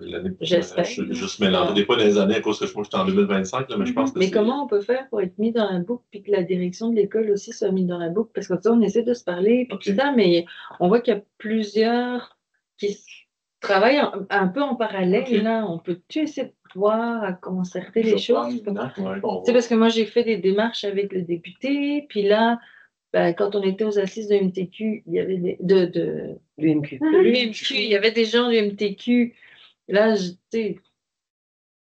l'année prochaine. Je juste mélangé des fois des années à cause que moi, j'étais en 2025, là, mais je pense que mais comment on peut faire pour être mis dans la boucle puis que la direction de l'école aussi soit mise dans la boucle? Parce que ça, on essaie de se parler, puis tout ça, mais on voit qu'il y a plusieurs qui travaillent un peu en parallèle. Là, on peut-tu essayer de voir à concerter les choses? C'est parce que moi, j'ai fait des démarches avec le député, puis là, ben, quand on était aux assises de MTQ, il y avait de l'UMQ. Il y avait des gens du MTQ. Là,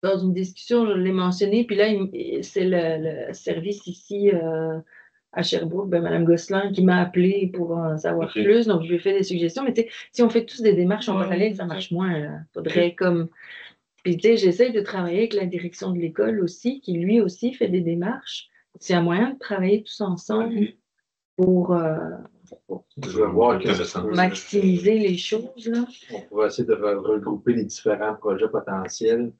dans une discussion, je l'ai mentionné, puis là, c'est le service ici à Sherbrooke, ben, Mme Gosselin, qui m'a appelé pour en savoir plus. Donc, je lui ai fait des suggestions. Mais si on fait tous des démarches en parallèle, ça marche moins. Il faudrait comme... Puis, j'essaye de travailler avec la direction de l'école aussi, qui lui aussi fait des démarches. C'est un moyen de travailler tous ensemble pour maximiser les choses. Là. On pourrait essayer de regrouper les différents projets potentiels.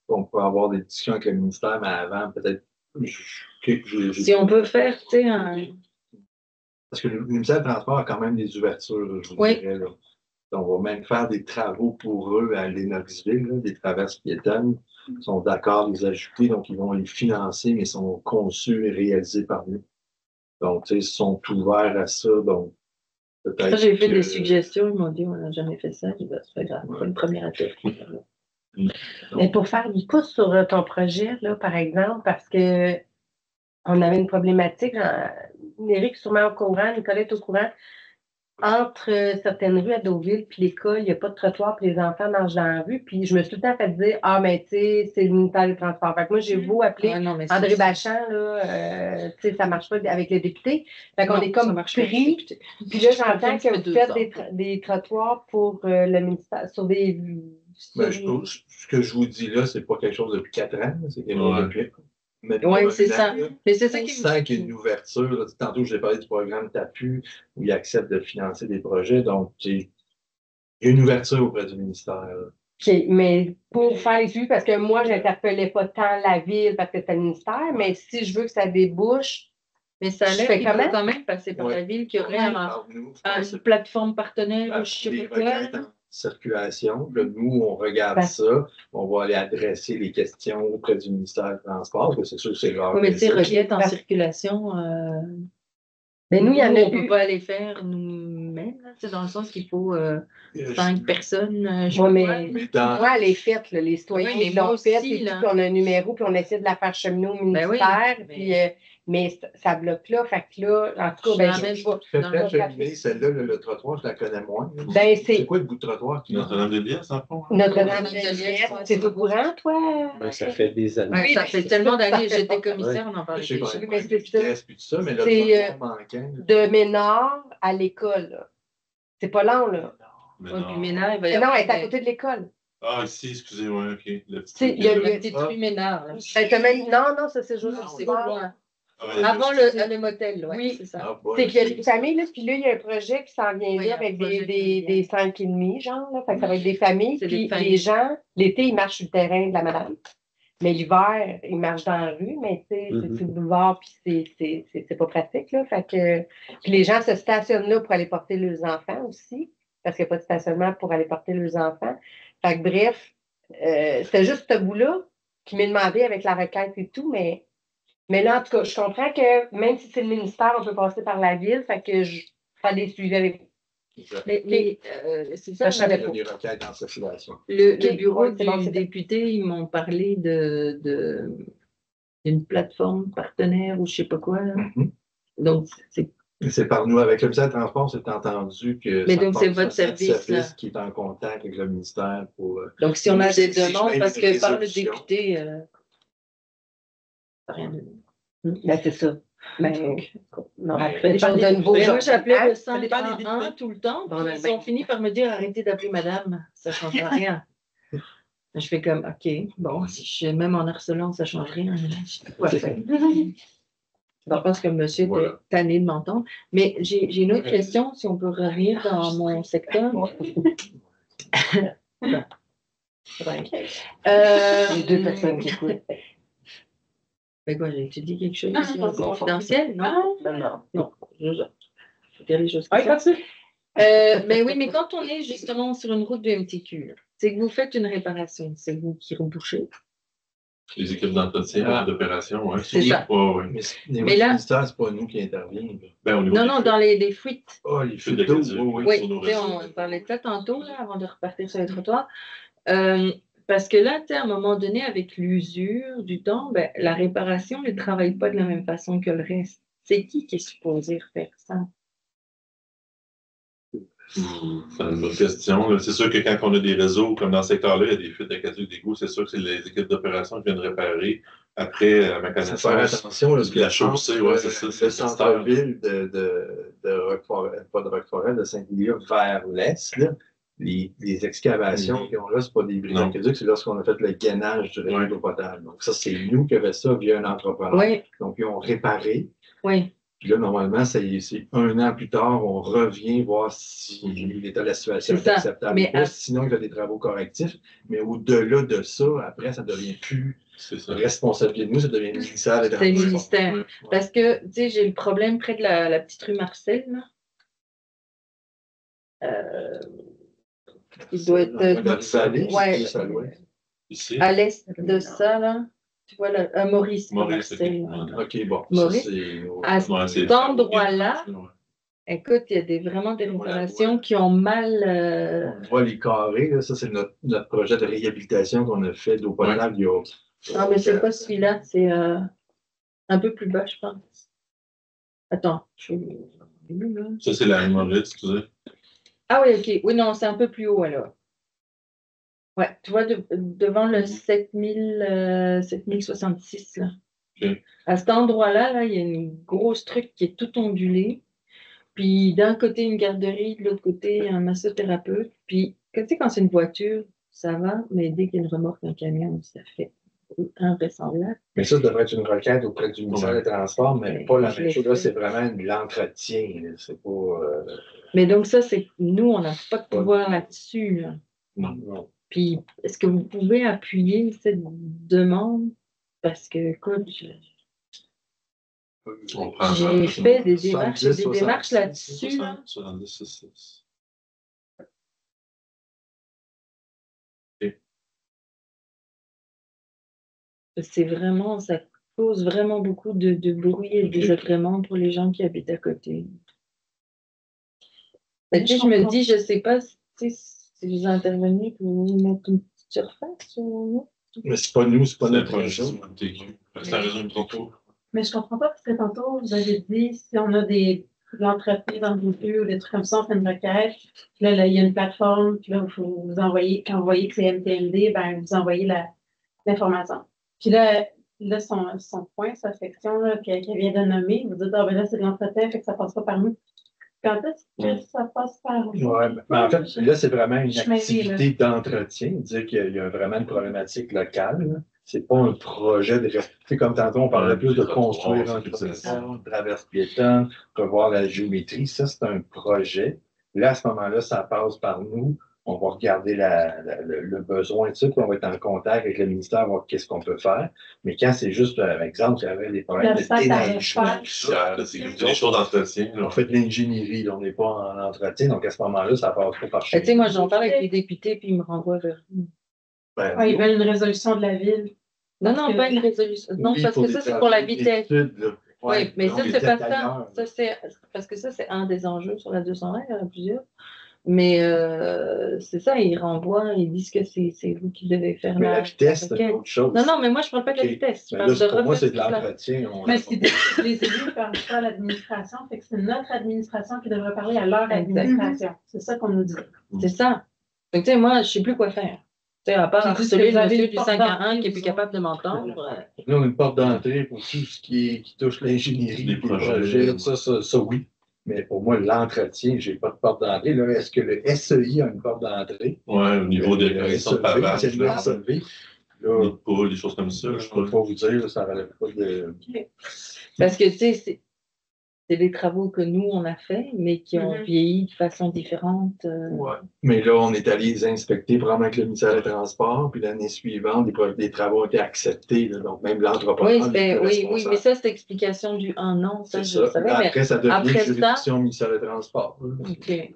On pourrait avoir des discussions avec le ministère, mais avant, peut-être. Si on peut faire, tu sais, Parce que le ministère du Transport a quand même des ouvertures, je vous dirais. Là. On va même faire des travaux pour eux à Lennoxville, des traverses piétonnes. Ils sont d'accord de les ajouter, donc ils vont les financer, mais ils sont conçus et réalisés par nous. Donc, ils sont ouverts à ça. Donc, peut-être. J'ai fait que- des suggestions, ils m'ont dit on n'a jamais fait ça. J'ai dit, bah, c'est pas grave, c'est une première attaque. Mais pour faire du pouce sur ton projet, là, par exemple, parce que on avait une problématique, Éric est sûrement au courant, Nicolas est au courant, entre certaines rues à Deauville puis l'école, il n'y a pas de trottoir puis les enfants marchent dans la rue. Puis je me suis tout le temps fait dire ah, mais tu sais, c'est le ministère des Transports. Fait que moi, j'ai beau appeler Ah, non, mais André c'est- Bachand, là, tu sais, ça ne marche pas avec les députés. Fait qu'on Non, est ça comme marche pas. pris. Puis là, j'entends Ça que fait vous 2 faites ans. des trottoirs pour le ministère, sur des. Ben, ce que je vous dis là, c'est pas quelque chose depuis 4 ans, c'est quelque chose Ouais. depuis. Mais Oui, pas c'est un ça. an, là. Mais c'est ça On qui sent qu'il y a une ouverture. Là. Tantôt, j'ai parlé du programme TAPU où ils acceptent de financer des projets. Donc, il y a une ouverture auprès du ministère. Là. OK, mais pour faire les suivis, parce que moi, je n'interpellais pas tant la ville parce que c'était le ministère, mais si je veux que ça débouche, Mais ça a Je l'air fais qu'il faut comment? quand même passer par Ouais. la ville, qu'il y aurait Parle-nous, une plateforme partenaire ou je sais les pas quoi. requêtes en circulation. Là, nous, on regarde Ben- ça. On va aller adresser les questions auprès du ministère du Transport, parce que c'est sûr que c'est leur Oui, mais tu sais, réseau. requêtes en Ben- circulation, mais nous, il y en a on ne peut eu. pas les faire nous-mêmes. Là. C'est dans le sens qu'il faut Euh, 5 personnes. Je Ouais, sais mais pas. Mais dans, moi, elle est faite, là, les citoyens Oui, mais ils l'ont moi faite, aussi, et tout, là. puis on a un numéro, puis on essaie de la faire cheminer au Ben oui, ministère, mais- puis, mais ça bloque là. Fait que là, en tout cas, ben, Dans la même- je vois. faites dans la le- cheminée, celle-là, le trottoir, je la connais moins. Ben, C'est c'est quoi le bout de trottoir qui Notre-Dame-de-Liesse, en fond? Notre-Dame de Notre-Dame-de-Liesse, Liesse. C'est au courant, toi? Ben, ça fait des années. Ouais, Oui, ça mais fait c'est tellement ça, d'années, ça fait j'étais pas- commissaire, on en Je parlait sais qu'on déjà. a mais pas c'est de vitesse puis tout ça, mais le C'est, trottoir manquant. De Ménard à l'école, là. C'est pas long, là. Mais Ouais, puis non. Ménard, il va y Non, avoir elle est à côté de l'école. Ah, ici, excusez-moi, OK. Le petit C'est- truc, il y a- là. la petite rue Ménard. Là. Ben, t'as même... Non, non, ça, c'est juste Non, au c'est bord. loin. Ah, ouais, Avant juste- le motel, ouais, Oui. c'est ça. Ah, bon, C'est qu'il y a des familles, là, puis là, il y a un projet qui s'en vient Oui, il y là a un avec projet des qui vient. 5,5, genre, là. Fait que ça va être des familles, C'est puis des familles. les gens, l'été, ils marchent sur le terrain de la madame. Mais l'hiver, ils marchent dans la rue, mais tu sais, c'est sur le boulevard, puis c'est pas pratique, là. Fait que... Puis les gens se stationnent là pour aller porter leurs enfants aussi, parce qu'il n'y a pas de stationnement pour aller porter leurs enfants. Fait que bref, c'était juste ce bout-là qui m'est demandé avec la requête et tout, mais là, en tout cas, je comprends que même si c'est le ministère, on peut passer par la ville, fait que je fais des suivis avec Mais c'est ça, Ça, je savais Il y a des requêtes en circulation. le Ok, bureau ouais, c'est bon, du c'est- député, ils m'ont parlé d'une plateforme partenaire ou je sais pas quoi. Là. Mhm. Donc, c'est C'est par nous, avec le ministère du Transport, c'est entendu que Mais ça donc, c'est passe votre par notre service, là. qui est en contact avec le ministère pour. Donc, si on a des Si je demandes, mets parce une que par le résolution. député, rien de... Ben, c'est ça. Mais on aura Ben, fait des choses de nouveau. Mais moi, j'appelais le Ça 100 dépend des par un députés. tout le temps, Bon, puis ben, ils ont fini par me dire arrêtez d'appeler madame, ça ne change rien. Je fais comme OK, bon, si je suis même en harcelant, ça ne change rien. Ouais. Je pense que monsieur était Voilà. tanné de m'entendre. Mais j'ai une autre question, si on peut revenir dans mon secteur. Les deux personnes qui écoutent. Ben quoi, j'ai étudié quelque chose Non, ici non, en non. confidentiel, non? Non, non. Non, je dirais les choses comme Oui, ça. continue. Mais oui, mais quand on est justement sur une route de MTQ, là, c'est que vous faites une réparation, c'est vous qui rebouchez. Les équipes d'entretien, Ah. d'opération, ouais. C'est ça. Ouais, ouais. Mais là- le ministère, c'est pas nous qui intervenons. là. Ben, au niveau Non, des non, feux. dans les fuites. Ah, les Feux feux de d'eau, réduire. oui, Oui, sur nos tu sais, réseaux. on parlait de ça tantôt, là, avant de repartir sur les trottoirs. Parce que là, tu sais, à un moment donné, avec l'usure du temps, ben, la réparation ne travaille pas de la même façon que le reste. C'est qui est supposé faire ça? C'est une bonne question. là. C'est sûr que quand on a des réseaux, comme dans ce secteur-là, il y a des fuites d'aqueduc d'égout, c'est sûr que c'est les équipes d'opération qui viennent réparer. Après, à ma Il faut faire connaissance, attention, là, parce que la chaussée, ouais, c'est ça, c'est le le centre-ville de Roquefort- pas de Roquefort, de Saint-Guillaume vers l'est, là, les excavations qu'ils ont là, c'est pas des bris Non. d'aqueduc, c'est lorsqu'on a fait le gainage du réseau Ouais. d'eau potable. Donc, ça, c'est nous qui avons ça via un entrepreneur. Oui, Donc, ils ont réparé. oui. Puis là, normalement, c'est 1 an plus tard, on revient voir si l'état de la situation C'est est ça. acceptable Mais ou pas. Sinon, il y a des travaux correctifs. Mais au-delà de ça, après, ça ne devient plus c'est ça. responsabilité de nous, ça devient le ministère des C'est le Transports. ministère. Ouais. Parce que, tu sais, j'ai le problème près de la petite rue Marcel, là. Il doit être Dans le vallée, ouais. plus à l'ouest. Ici, à l'est de ça, là. Tu vois, là, Maurice, pas Maurice, Marcel. ok. OK, bon. Maurice. Ça, c'est... À Ouais, c'est- cet endroit-là, Ouais. Écoute, il y a vraiment des On la restaurations voit. qui ont mal. On voit les carrés, là, ça c'est notre projet de réhabilitation qu'on a fait d'eau potable il y a. Non, mais c'est pas celui-là, c'est un peu plus bas, je pense. Attends, je suis. Là. Ça, c'est la Maurice, excusez. Ah oui, ok. Oui, non, c'est un peu plus haut alors. Ouais, tu vois, devant le 7066, là. Ok. À cet endroit-là, là, il y a une grosse truc qui est tout ondulée. Puis d'un côté, une garderie, de l'autre côté, un massothérapeute. Puis, tu sais, quand c'est une voiture, ça va, mais dès qu'il y a une remorque, un camion, ça fait invraisemblable. Mais ça devrait être une requête auprès du ministère des Transports, mais pas la même chose. Là, c'est vraiment de l'entretien. C'est pas. Mais donc, ça, c'est nous, on n'a pas de pouvoir là-dessus. Là. Non. Puis, est-ce que vous pouvez appuyer cette demande? Parce que, écoute, On prend j'ai fait des 70, démarches là-dessus. Là. 70, 66. C'est vraiment, ça cause vraiment beaucoup de bruit et de désagréments pour les gens qui habitent à côté. Tu sais, je me dis, je sais pas si vous intervenez pour vous mettre une petite surface ou non. Mais c'est pas nous, c'est pas notre projet. région. C'est un réseau de concours. Mais je comprends pas parce que tantôt, vous avez dit si on a de l'entreprise dans le lieu ou des trucs comme ça, on fait une requête. Puis là, il y a une plateforme, puis là, vous envoyez, quand vous voyez que c'est MTMD, ben, vous envoyez l'information. Puis là, son point, sa section qu'elle vient de nommer, vous dites, ah ben là, c'est de l'entretien, fait que ça passe pas par nous. Quand est-ce que ça passe par vous? Ouais, mais en fait, là, c'est vraiment une Je m'aide, activité d'entretien, dire qu'il y a vraiment une problématique locale. Là. C'est pas un projet de. Tu sais, comme tantôt, on parlait plus de construire un trottoir, une traverse piétonne, revoir la géométrie. Ça, c'est un projet. Là, à ce moment-là, ça passe par nous. On va regarder le besoin de ça, puis on va être en contact avec le ministère, voir qu'est-ce qu'on peut faire. Mais quand c'est juste, par exemple, il y avait des problèmes de déneigement, C'est des choses d'entretien. on fait de l'ingénierie, là, on n'est pas en entretien, donc à ce moment-là, ça passe pas par chez Tu sais, moi, j'en parle avec les députés, puis ils me renvoient vers nous. Ben, Ah, ils veulent une résolution de la ville. Non, non, pas une résolution. Non, parce que ça, c'est pour la vitesse. Oui, mais ça, c'est pas ça. Ça, c'est parce que ça, c'est un des enjeux sur la 220, il y en a plusieurs. Mais c'est ça, ils renvoient, ils disent que c'est vous qui devez faire mais la vitesse, c'est autre chose. Non, non, mais moi, je parle pas de la vitesse. Je Mais parle là, de pour moi, refaire c'est de toute la- l'entretien. Mais ce qui dit, les élus ne parlent pas à l'administration, fait que c'est notre administration qui devrait parler à leur administration. C'est ça qu'on nous dit. C'est ça. Donc, tu sais, moi, je sais plus quoi faire. Tu sais, à part Puis, harceler vous le avez monsieur une du porte 5 à 1 d'entrée, qui est plus vous capable de m'entendre. Nous, on a une porte d'entrée pour tout ce qui touche l'ingénierie, Les les projets, projets. ça, oui. Mais pour moi, l'entretien, j'ai pas de porte d'entrée. Là, est-ce que le SEI a une porte d'entrée? Ouais, au niveau des corrections de pavage. C'est le SEV. Là, Nid de poule, des choses comme ça. je ne peux pas vous dire, ça ne relève pas de. Parce que, tu sais, c'est des travaux que nous, on a fait, mais qui ont vieilli de façon différente. Ouais. Mais là, on est allé les inspecter, probablement avec le ministère des Transports, puis l'année suivante, les travaux ont été acceptés. Là, donc, même l'entrepreneur. Oui, mais ça, c'est l'explication du 1 an. Ça, je savais. Après, ça devient après juridiction ministère des Transports. OK.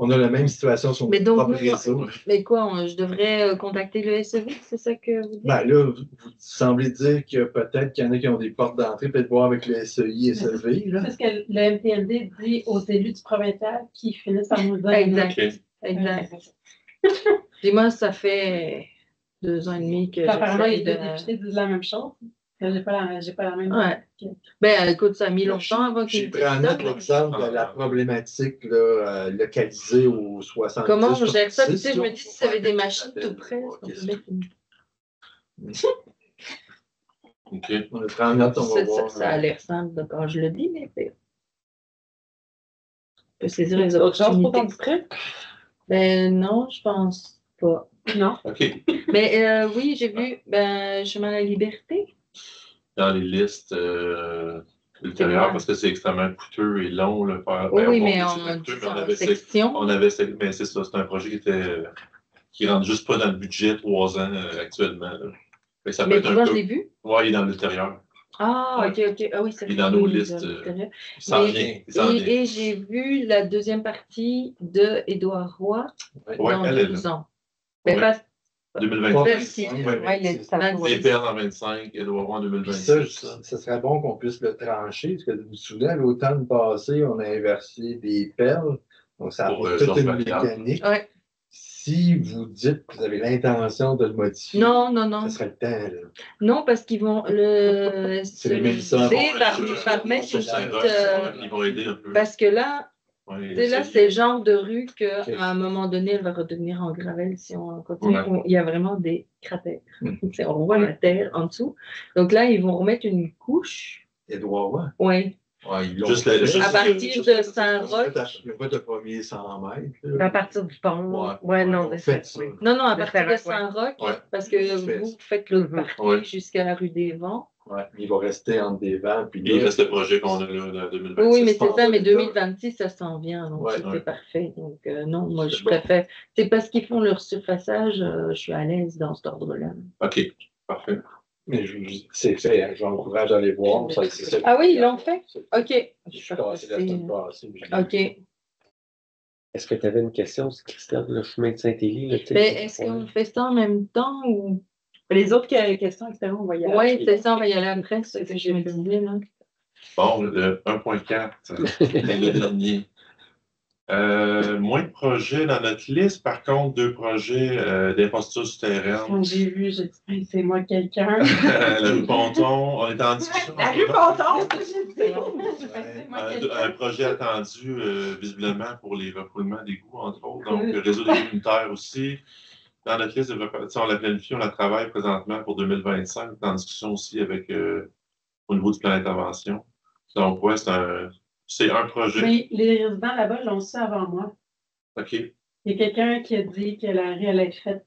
On a la même situation sur Mais notre donc, propre réseau. mais quoi, je devrais contacter le SEV, c'est ça que vous dites? Ben là, vous semblez dire que peut-être qu'il y en a qui ont des portes d'entrée, peut-être voir avec le SEI et SEV. Là. C'est ce que le MTMD dit aux élus du provincial qui finissent par nous dire. Exact. Ok. Exact. Puis moi, ça fait 2 ans et demi que Apparemment, j'essaie les deux députés disent la même chose. J'ai pas la même. Ouais. Ben, écoute, ça a mis longtemps avant J'ai qu'ils pris en note l'exemple de la problématique là, localisée au 70. Comment on gère ça? Puis, tu sais, je me là, dis, si ça avait des on machines appelle, tout près, on est-ce qu'on peut mettre une- OK. On le prend en note, on va voir. Ça a l'air simple de quand je le dis, mais c'est. On peut saisir les Autre chose pour ton opportunités. district? Ben, non, je pense pas. Non. OK. Mais oui, j'ai vu, Chemin à la Liberté. Dans les listes ultérieures, parce que c'est extrêmement coûteux et long. Là, faire, Oui, ben, mais on en avait section. mais c'est ça, c'est un projet qui rentre juste pas dans le budget 3 ans actuellement. Là. Mais ça peut Mais être pourquoi un je peu. l'ai vu? Ouais, il est dans l'ultérieur. Ah, ok. Ah oui, c'est Il est dans nos listes. Il s'en vient. Il s'en vient. Et j'ai vu la deuxième partie de Édouard Roy Ouais, dans elle est 12 là. ans. Mais Ouais. pas 2025. Celle-ci, Ouais, ouais, les c'est ça. tableaux. Les perles en 25, elle doit avoir en Puis 2026. ça serait bon qu'on puisse le trancher, parce que vous vous souvenez, à l'automne passé, on a inversé des perles. Donc, ça Pour, a toute Georges une Vallière. mécanique. Ouais. Si vous dites que vous avez l'intention de le modifier, Non, non, non. ça serait le temps. Là. Non, parce qu'ils vont le C'est les Mélissa. par mettre Sur une Saint-Roch, petite. ils vont aider un peu. Parce que là, Ouais, tu sais, là, c'est le genre de rue qu'à Ok. un moment donné, elle va redevenir en gravelle si on continue. Ouais. Il y a vraiment des cratères. Hmm. Tu sais, on voit la terre en dessous. Donc là, ils vont remettre une couche. Édouard, ouais. Oui. Ouais, ils l'ont Juste fait. juste- À partir de Saint-Roch. Le pas de premier 100 mètres. là. À partir du pont. Ouais. Ouais, non, on c'est fait ça. oui. Non, non, à Le partir de Saint-Roch, Saint-Roch, Ouais. parce que Fais vous ça. faites le Mhm. parcours Ouais. jusqu'à la rue des Vents. Ouais. Il va rester entre des vents. Puis Il là, reste le projet qu'on a là, de 2026. Oui, mais c'est ça, mais Ouais. 2026, ça s'en vient, donc Ouais, c'est ouais. parfait. Donc non, moi C'est je bon. préfère. C'est parce qu'ils font leur surfaçage, je suis à l'aise dans cet ordre-là. OK, parfait. Mais c'est fait, hein. J'encourage à aller voir. C'est ça. Ah oui, ils l'ont fait? OK. Je suis passé la semaine passée. je l'ai OK. vu. Est-ce que tu avais une question, Christelle, le chemin de Saint-Élie? Là, Mais est-ce qu'on fait ça en même temps ou. Les autres questions, etc., on va y aller. Oui, c'est ça, on va y aller après, c'est ce que je me disais, là. Bon, le 1.4, le dernier. Moins de projets dans notre liste, par contre, 2 projets d'infrastructures souterraines. Quand j'ai vu, j'ai dit, hey, c'est moi quelqu'un. La rue Ponton, on est en discussion. La rue Ponton, Un projet attendu visiblement pour les refoulements d'égouts, entre autres. Donc, le réseau des communautaires aussi. Dans notre liste, on la planifie, on la travaille présentement pour 2025. On est en discussion aussi avec au niveau du plan d'intervention. Donc, ouais, c'est un projet. Mais les résidents là-bas l'ont su avant moi. OK. Il y a quelqu'un qui a dit que la rue allait être faite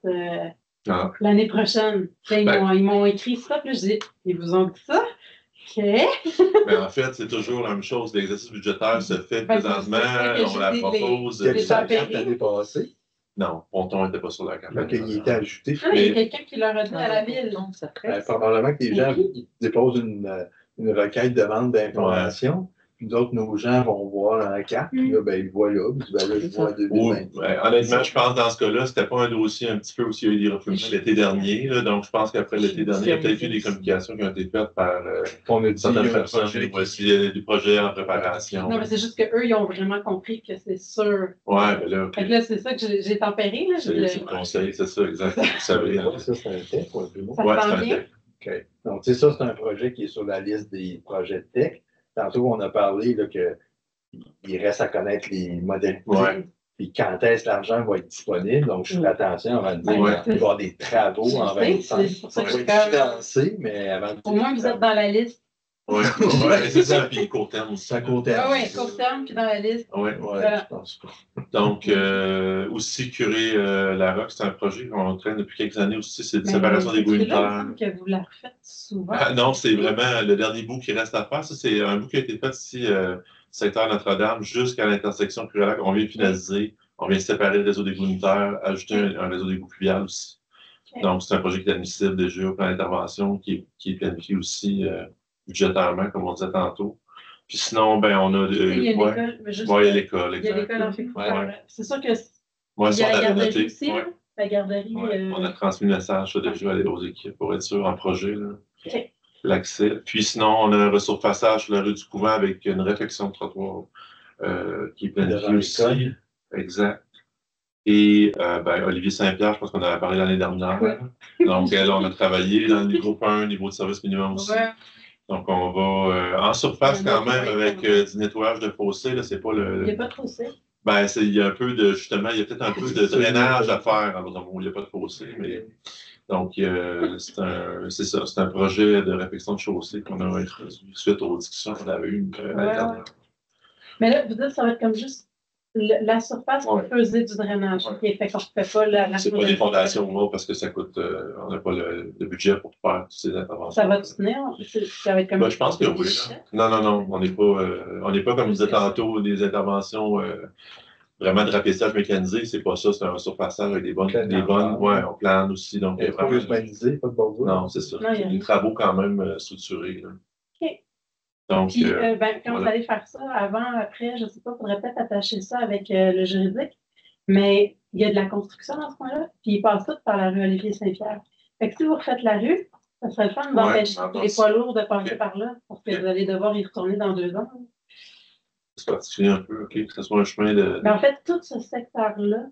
Ah. l'année prochaine. Là, ils m'ont écrit ça, puis je dis, ils vous ont dit ça? OK. Mais en fait, c'est toujours la même chose. L'exercice budgétaire se fait Ben, c'est présentement, ça que on la j'ai dit, propose. Il y a les eu ça tempéries. l'année passée. Non, Ponton n'était pas sur la carte. Donc, il était ajouté. Ah, il y a quelqu'un qui leur a dit à la ville. Donc, ça Probablement que les gens ils déposent une requête de demande d'information. Puis d'autres, nos gens vont voir en carte. Puis là, ben, ils voient là. Puis ben, là, je vois Oui, 2020. ouais, honnêtement, je pense que dans ce cas-là, c'était pas un dossier un petit peu aussi il y a eu des refoulements l'été dernier. Là, donc, je pense qu'après l'été dernier, il y a peut-être eu des communications qui ont été faites par On a dit certaines il y a un personnes. projet Voici du projet en préparation. Non, mais c'est juste qu'eux, ils ont vraiment compris que c'est sûr. Ouais, mais là, Fait que là, c'est ça que j'ai tempéré. Là. c'est le conseil, c'est ça, exact. Vous savez. Hein. Ça, c'est un tech, ou un peu moins. Ça Ouais, s'en c'est un vient. tech. OK. Donc, tu sais, ça, c'est un projet qui est sur la liste des projets de tech. Tantôt, on a parlé là, qu'il reste à connaître les modalités. Ouais. Puis quand est-ce que l'argent va être disponible. Donc, je fais attention avant de dire Ouais. qu'il va y avoir des travaux en Je sais, 25. c'est pour ça Ça que va je être financé, mais avant de Au moins, vous êtes dans la liste. Ouais, ouais, c'est ça, puis court terme aussi. Ça court terme. Ah oui, court terme, puis dans la liste. Ouais. Ouais, je pense pas. Donc, aussi curer la ROC, c'est un projet qu'on traîne depuis quelques années aussi, c'est de Mais séparation des c'est-tu là, il me unitaires. semble que vous la refaites souvent. Ah, non, c'est vraiment le dernier bout qui reste à faire. Ça, c'est un bout qui a été fait ici, secteur Notre-Dame, jusqu'à l'intersection Curelac. On vient finaliser, on vient séparer le réseau d'égouts unitaires, ajouter un réseau d'égouts pluvial aussi. Ok. Donc, c'est un projet qui est admissible déjà au plan d'intervention, qui est planifié aussi budgétairement, comme on disait tantôt. Puis sinon, ben, on a... Il y a ouais, l'école, mais juste. ouais, il y a l'école, Il y a exact. l'école en fait. Ouais. C'est sûr que Ouais, il y ça, a on la avait garderie noté. aussi, Ouais. là. La garderie. Ouais, on a transmis le message ça, déjà aux équipes pour être sûr en projet. Là. Ok. L'accès. Puis sinon, on a un ressurfaçage sur la rue du Couvent avec une réfection de trottoir qui est planifiée Devant aussi. l'école. Exact. Et ben, Olivier Saint-Pierre, je pense qu'on avait parlé l'année dernière. Ouais. Donc, là, on a travaillé dans le niveau 1, niveau de service minimum aussi. Ouais. Donc, on va en surface Ouais, quand ouais, même ouais. avec du nettoyage de fossés. Là, c'est pas Il le. n'y a pas trop ça. Ben, il y a un peu de, justement, il y a peut-être un peu de drainage à faire, en gros, il n'y a pas de fossé, mais donc c'est ça, c'est un projet de réfection de chaussée qu'on a introduit suite aux discussions qu'on avait eues l'année dernière. Mais là, vous dites, ça va être comme juste la surface pour Ouais. creuser du drainage. Ouais. OK, fait qu'on ne fait pas la C'est pas des fondations, moi, parce que ça coûte, on n'a pas le budget pour faire toutes ces interventions. Ça va tenir? Ça va être comme Ben, je pense que oui. Là. Non, on n'est pas comme vous disait tantôt, des interventions vraiment de rapissage mécanisé, c'est pas ça, c'est un surfaçage avec des bonnes, ouais, on plane aussi, donc Il n'y a pas urbanisé, pas de bordure. non, c'est ça. Non, il y a Des travaux quand même structurés. Là. OK. Donc, Puis, quand voilà. vous allez faire ça, avant, après, je ne sais pas, il faudrait peut-être attacher ça avec le juridique. Mais il y a de la construction dans ce coin-là, puis ils passent tous par la rue Olivier-Saint-Pierre. Fait que si vous refaites la rue, ça serait le fun d'empêcher les poids lourds de passer par là, parce que vous allez devoir y retourner dans 2 ans. C'est particulier un peu, OK, que ce soit un chemin de. Mais en fait, tout ce secteur-là,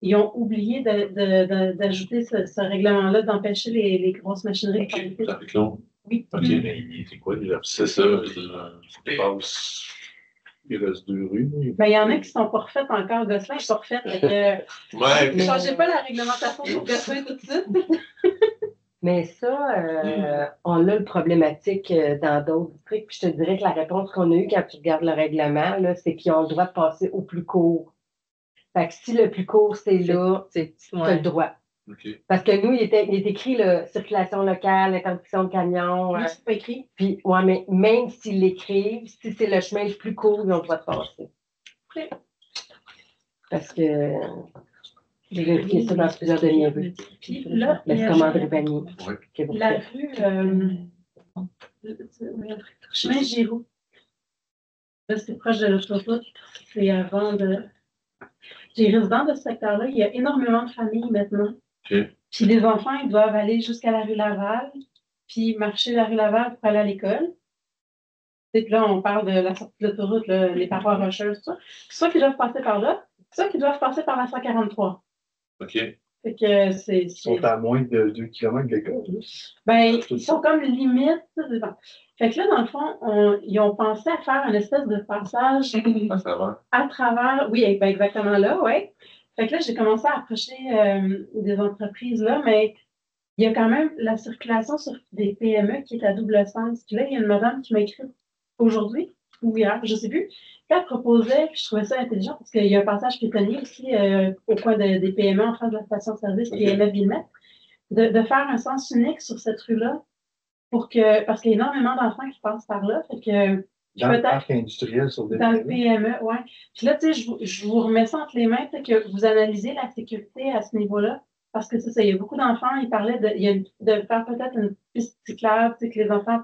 ils ont oublié d'ajouter ce règlement-là, d'empêcher les grosses machineries de passer. Trafic long. Oui. OK. Mais c'est quoi déjà? C'est ça. Je pense qu'il reste 2 rues. Ben, il y en a qui sont pas refaites encore. Gosselin n'est pas refait. Fait que, Ouais. ne changez pas la réglementation pour Gosselin tout de suite. Mais ça, on a le problématique dans d'autres districts. Puis je te dirais que la réponse qu'on a eue quand tu regardes le règlement, là, c'est qu'ils ont le droit de passer au plus court. Fait que si le plus court, c'est là, tu as le droit. OK. Parce que nous, il est écrit là, circulation locale, interdiction de camions. Oui, c'est pas écrit. Puis, ouais, mais même s'ils l'écrivent, si c'est le chemin le plus court, ils ont le droit de passer. OK. Parce que j'ai vérifié ça dans plusieurs de mes rues. Puis là, il y a L'escommanderie Vanier. Oui. la rue chemin Giroux. Là, c'est proche de l'autoroute. C'est avant de. Les résidents de ce secteur-là, il y a énormément de familles maintenant. OK. Puis les enfants, ils doivent aller jusqu'à la rue Laval, puis marcher la rue Laval pour aller à l'école. Et puis là, on parle de la sortie de l'autoroute, les parois rocheuses, tout ça. Soit qu'ils doivent passer par là, soit qu'ils doivent passer par la 143. OK. Fait que c'est. Ils sont à moins de 2 km de l'école. Ben, ils sont comme limite. Ça dépend. Fait que là, dans le fond, ils ont pensé à faire une espèce de passage Ça va. à travers. Oui, ben exactement là, oui. Fait que là, j'ai commencé à approcher des entreprises là, mais il y a quand même la circulation sur des PME qui est à double sens. Puis là, il y a une madame qui m'a écrit aujourd'hui ou hier, je ne sais plus. Puis elle proposait, puis je trouvais ça intelligent parce qu'il y a un passage piétonnier aussi au coin des PME en face de la station-service PME Villemette, de faire un sens unique sur cette rue-là parce qu'il y a énormément d'enfants qui passent par là. Fait que Dans le parc industriel sur des dans le PME, oui. Puis là, tu sais, je vous remets ça entre les mains, que vous analysez la sécurité à ce niveau-là. Parce que c'est ça, il y a beaucoup d'enfants, ils parlaient de faire peut-être une piste cyclable, tu sais, que les enfants.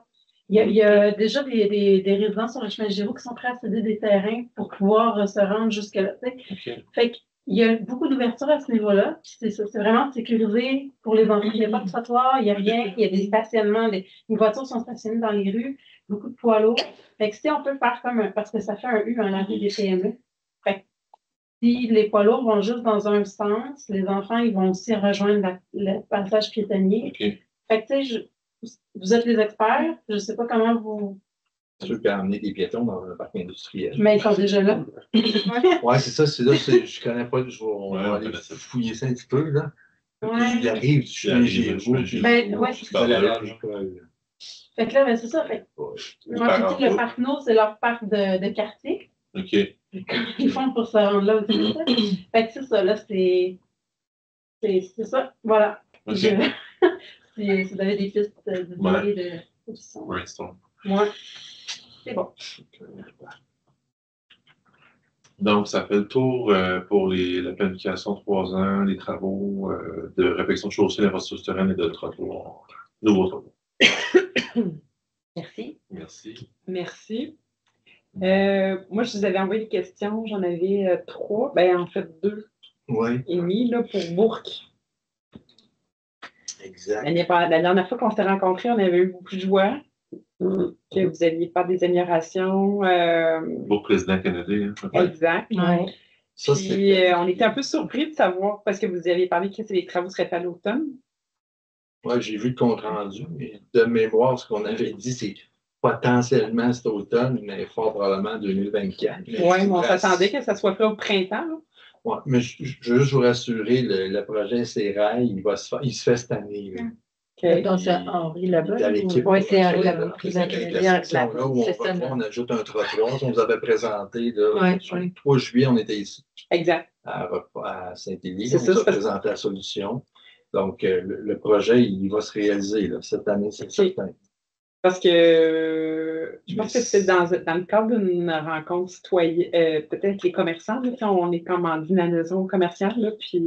Il y a déjà des résidents sur le chemin Giroux qui sont prêts à céder des terrains pour pouvoir se rendre jusque-là. Tu sais. OK. Fait qu'il y a beaucoup d'ouverture à ce niveau-là. Puis c'est ça, c'est vraiment sécurisé pour les enfants. Il n'y a pas de trottoir, il n'y a rien, il y a des stationnements, les voitures sont stationnées dans les rues, beaucoup de poids lourds. Fait que si on peut faire parce que ça fait un U dans la rue des PME. Fait que si les poids lourds vont juste dans un sens, les enfants, ils vont aussi rejoindre le passage piétonnier. OK. Fait que tu sais, vous êtes les experts, je ne sais pas comment vous. Ceux qui ont amené des piétons dans le parc industriel. Mais ils sont déjà là. Ouais, c'est ça, je ne connais pas, on va aller connaît ça. fouiller ça un petit peu, là. Ouais. Puis il arrive du chemin Giroux. Ben, ouais. Puis ça la rage, quoi. Fait que là, ben, c'est ça. Fait que, le parc No, c'est leur parc de quartier. OK. Ils font pour se rendre là aussi. Fait que c'est ça, là, c'est ça. Voilà. OK. Si vous avez des pistes d'idées de position. Brainstorm. Ouais. C'est bon. Donc, ça fait le tour pour la planification de 3 ans, les travaux de réfection de chaussées, d'infrastructures souterraines et de trottoirs. Nouveaux trottoirs. Merci. Merci. Merci. Moi, je vous avais envoyé des questions. J'en avais 3. Ben, en fait, 2 Oui, et demi là, pour Bourg. exact. La dernière fois qu'on s'était rencontrés, on avait eu beaucoup de joie. Que vous alliez faire des améliorations. Beau président canadien. Hein? Exact. Ouais. Ça, Puis, on était un peu surpris de savoir, parce que vous aviez parlé que les travaux seraient faits à l'automne. ouais, j'ai vu le compte rendu, mais de mémoire, ce qu'on avait dit, c'est potentiellement cet automne, mais fort probablement 2024. Oui, mais on s'attendait que ça soit fait au printemps. Là. Ouais, mais je veux juste vous rassurer, le projet CERAI, il se fait cette année. Là. Donc, c'est Henri là-bas. Dans l'équipe. Oui, c'est Henri là-bas. C'est la section-là où on ajoute un trottoir. On nous avait présenté, là, le 3 juillet, on était ici, Exact. à Saint-Élie. C'est On ça, nous a c'est présenté la solution. Donc, le projet, il va se réaliser là, cette année, c'est certain. Parce que je pense que c'est dans le cadre d'une rencontre citoyenne, peut-être les commerçants, là, quand on est comme en dynamisation commerciale, là, puis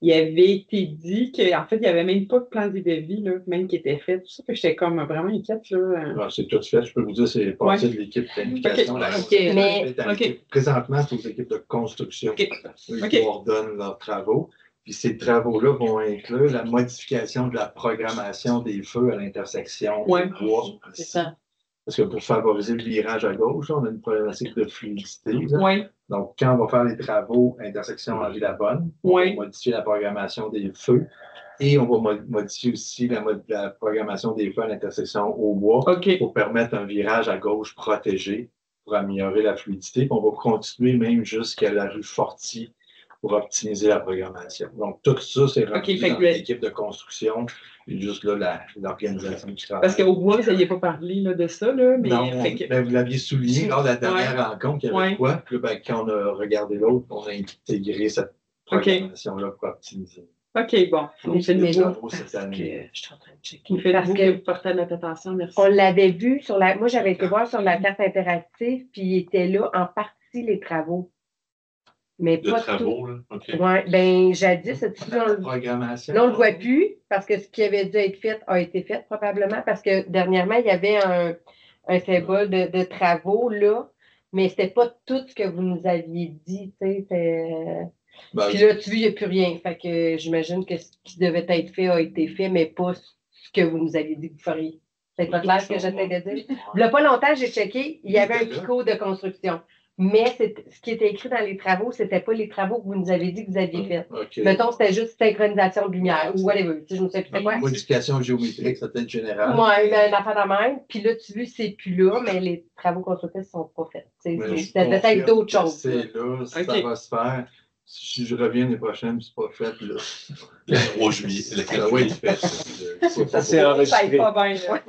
il avait été dit qu'en fait, il n'y avait même pas de plan de vie, là, même qui était fait. Tout ça que j'étais comme vraiment inquiète. Là. Alors, c'est tout fait. Je peux vous dire, c'est parti de l'équipe planification. Ok. La- Ok. Mais- Présentement, c'est aux équipes de construction. Ok. Eux Ok. qui coordonnent leurs travaux. Puis ces travaux-là vont inclure la modification de la programmation des feux à l'intersection Ouais. du bois. C'est ça. Parce que pour favoriser le virage à gauche, là, on a une problématique de fluidité. Là. Oui, Donc, quand on va faire les travaux intersection Henri-Labonne, on Oui. va modifier la programmation des feux et on va modifier aussi la programmation des feux à l'intersection au bois OK. pour permettre un virage à gauche protégé pour améliorer la fluidité. Puis on va continuer même jusqu'à la rue Forti pour optimiser la programmation. Donc, tout ça, c'est rendu fait dans que- l'équipe de construction et juste là, l'organisation qui travaille. Parce qu'au bois, vous n'aviez pas parlé là, de ça, là, mais Non, fait que- ben, vous l'aviez souligné lors de la dernière rencontre qu'il y avait Ouais. quoi. Puis là, ben, quand on a regardé l'autre, on a intégré cette programmation-là pour optimiser. OK, bon. Mais- C'est mais nouveau. là, Travaux cette Parce année. que je suis en train de checker. Qui fait Parce vous que- que vous portez à notre attention, merci. On l'avait vu sur la. Moi, j'avais été voir sur la carte interactive, puis il était là en partie les travaux. Mais De pas travaux, là. OK. tout. Ouais, ben jadis, La programmation. là, on ne le voit plus parce que ce qui avait dû être fait a été fait probablement parce que dernièrement, il y avait un symbole de travaux là, mais c'était pas tout ce que vous nous aviez dit. Tu sais, Ben, puis là, tu vois, il n'y a plus rien. Fait que j'imagine que ce qui devait être fait a été fait, mais pas ce que vous nous aviez dit que vous feriez. C'est pas clair ce que j'essaie de dire. Il n'y a pas longtemps, j'ai checké, il y avait un picot de construction. Mais ce qui était écrit dans les travaux, c'était pas les travaux que vous nous avez dit que vous aviez fait. OK. Mettons, c'était juste synchronisation de lumière ou whatever. Tu sais, je ne sais plus c'est quoi. Modification géométrique, ça peut être général. Ouais, mais une affaire de même. Puis là, tu vois, c'est plus là, mais les travaux constructifs ne sont pas faits. Tu sais, Mais je c'est peut-être confirme d'autres que choses. C'est là, ça OK. va se faire. Si je reviens l'année prochaine, c'est pas fait, là. Le 3 juillet. Le 4 Ah oui, juillet. c'est fait. Ça, c'est Ça enregistré. aille pas bien, là.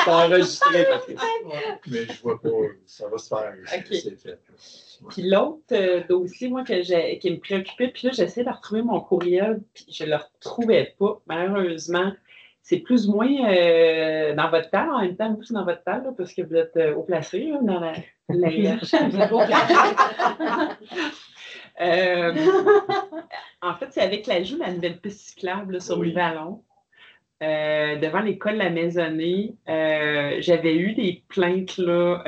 C'est enregistré, Patrice. Mais je vois pas, ça va se faire. OK. C'est fait. Puis l'autre dossier, moi, qui me préoccupait, puis là, j'essaie de retrouver mon courriel, puis je ne le retrouvais pas, malheureusement. C'est plus ou moins dans votre temps, en même temps, vous, c'est dans votre temps, là, parce que vous êtes haut placé là, dans la hiérarchie. Vous êtes haut placé. En fait, c'est avec l'ajout de la nouvelle piste cyclable là, sur Oui. Louis-Vallon. Devant l'école La Maisonnée, j'avais eu des plaintes, là,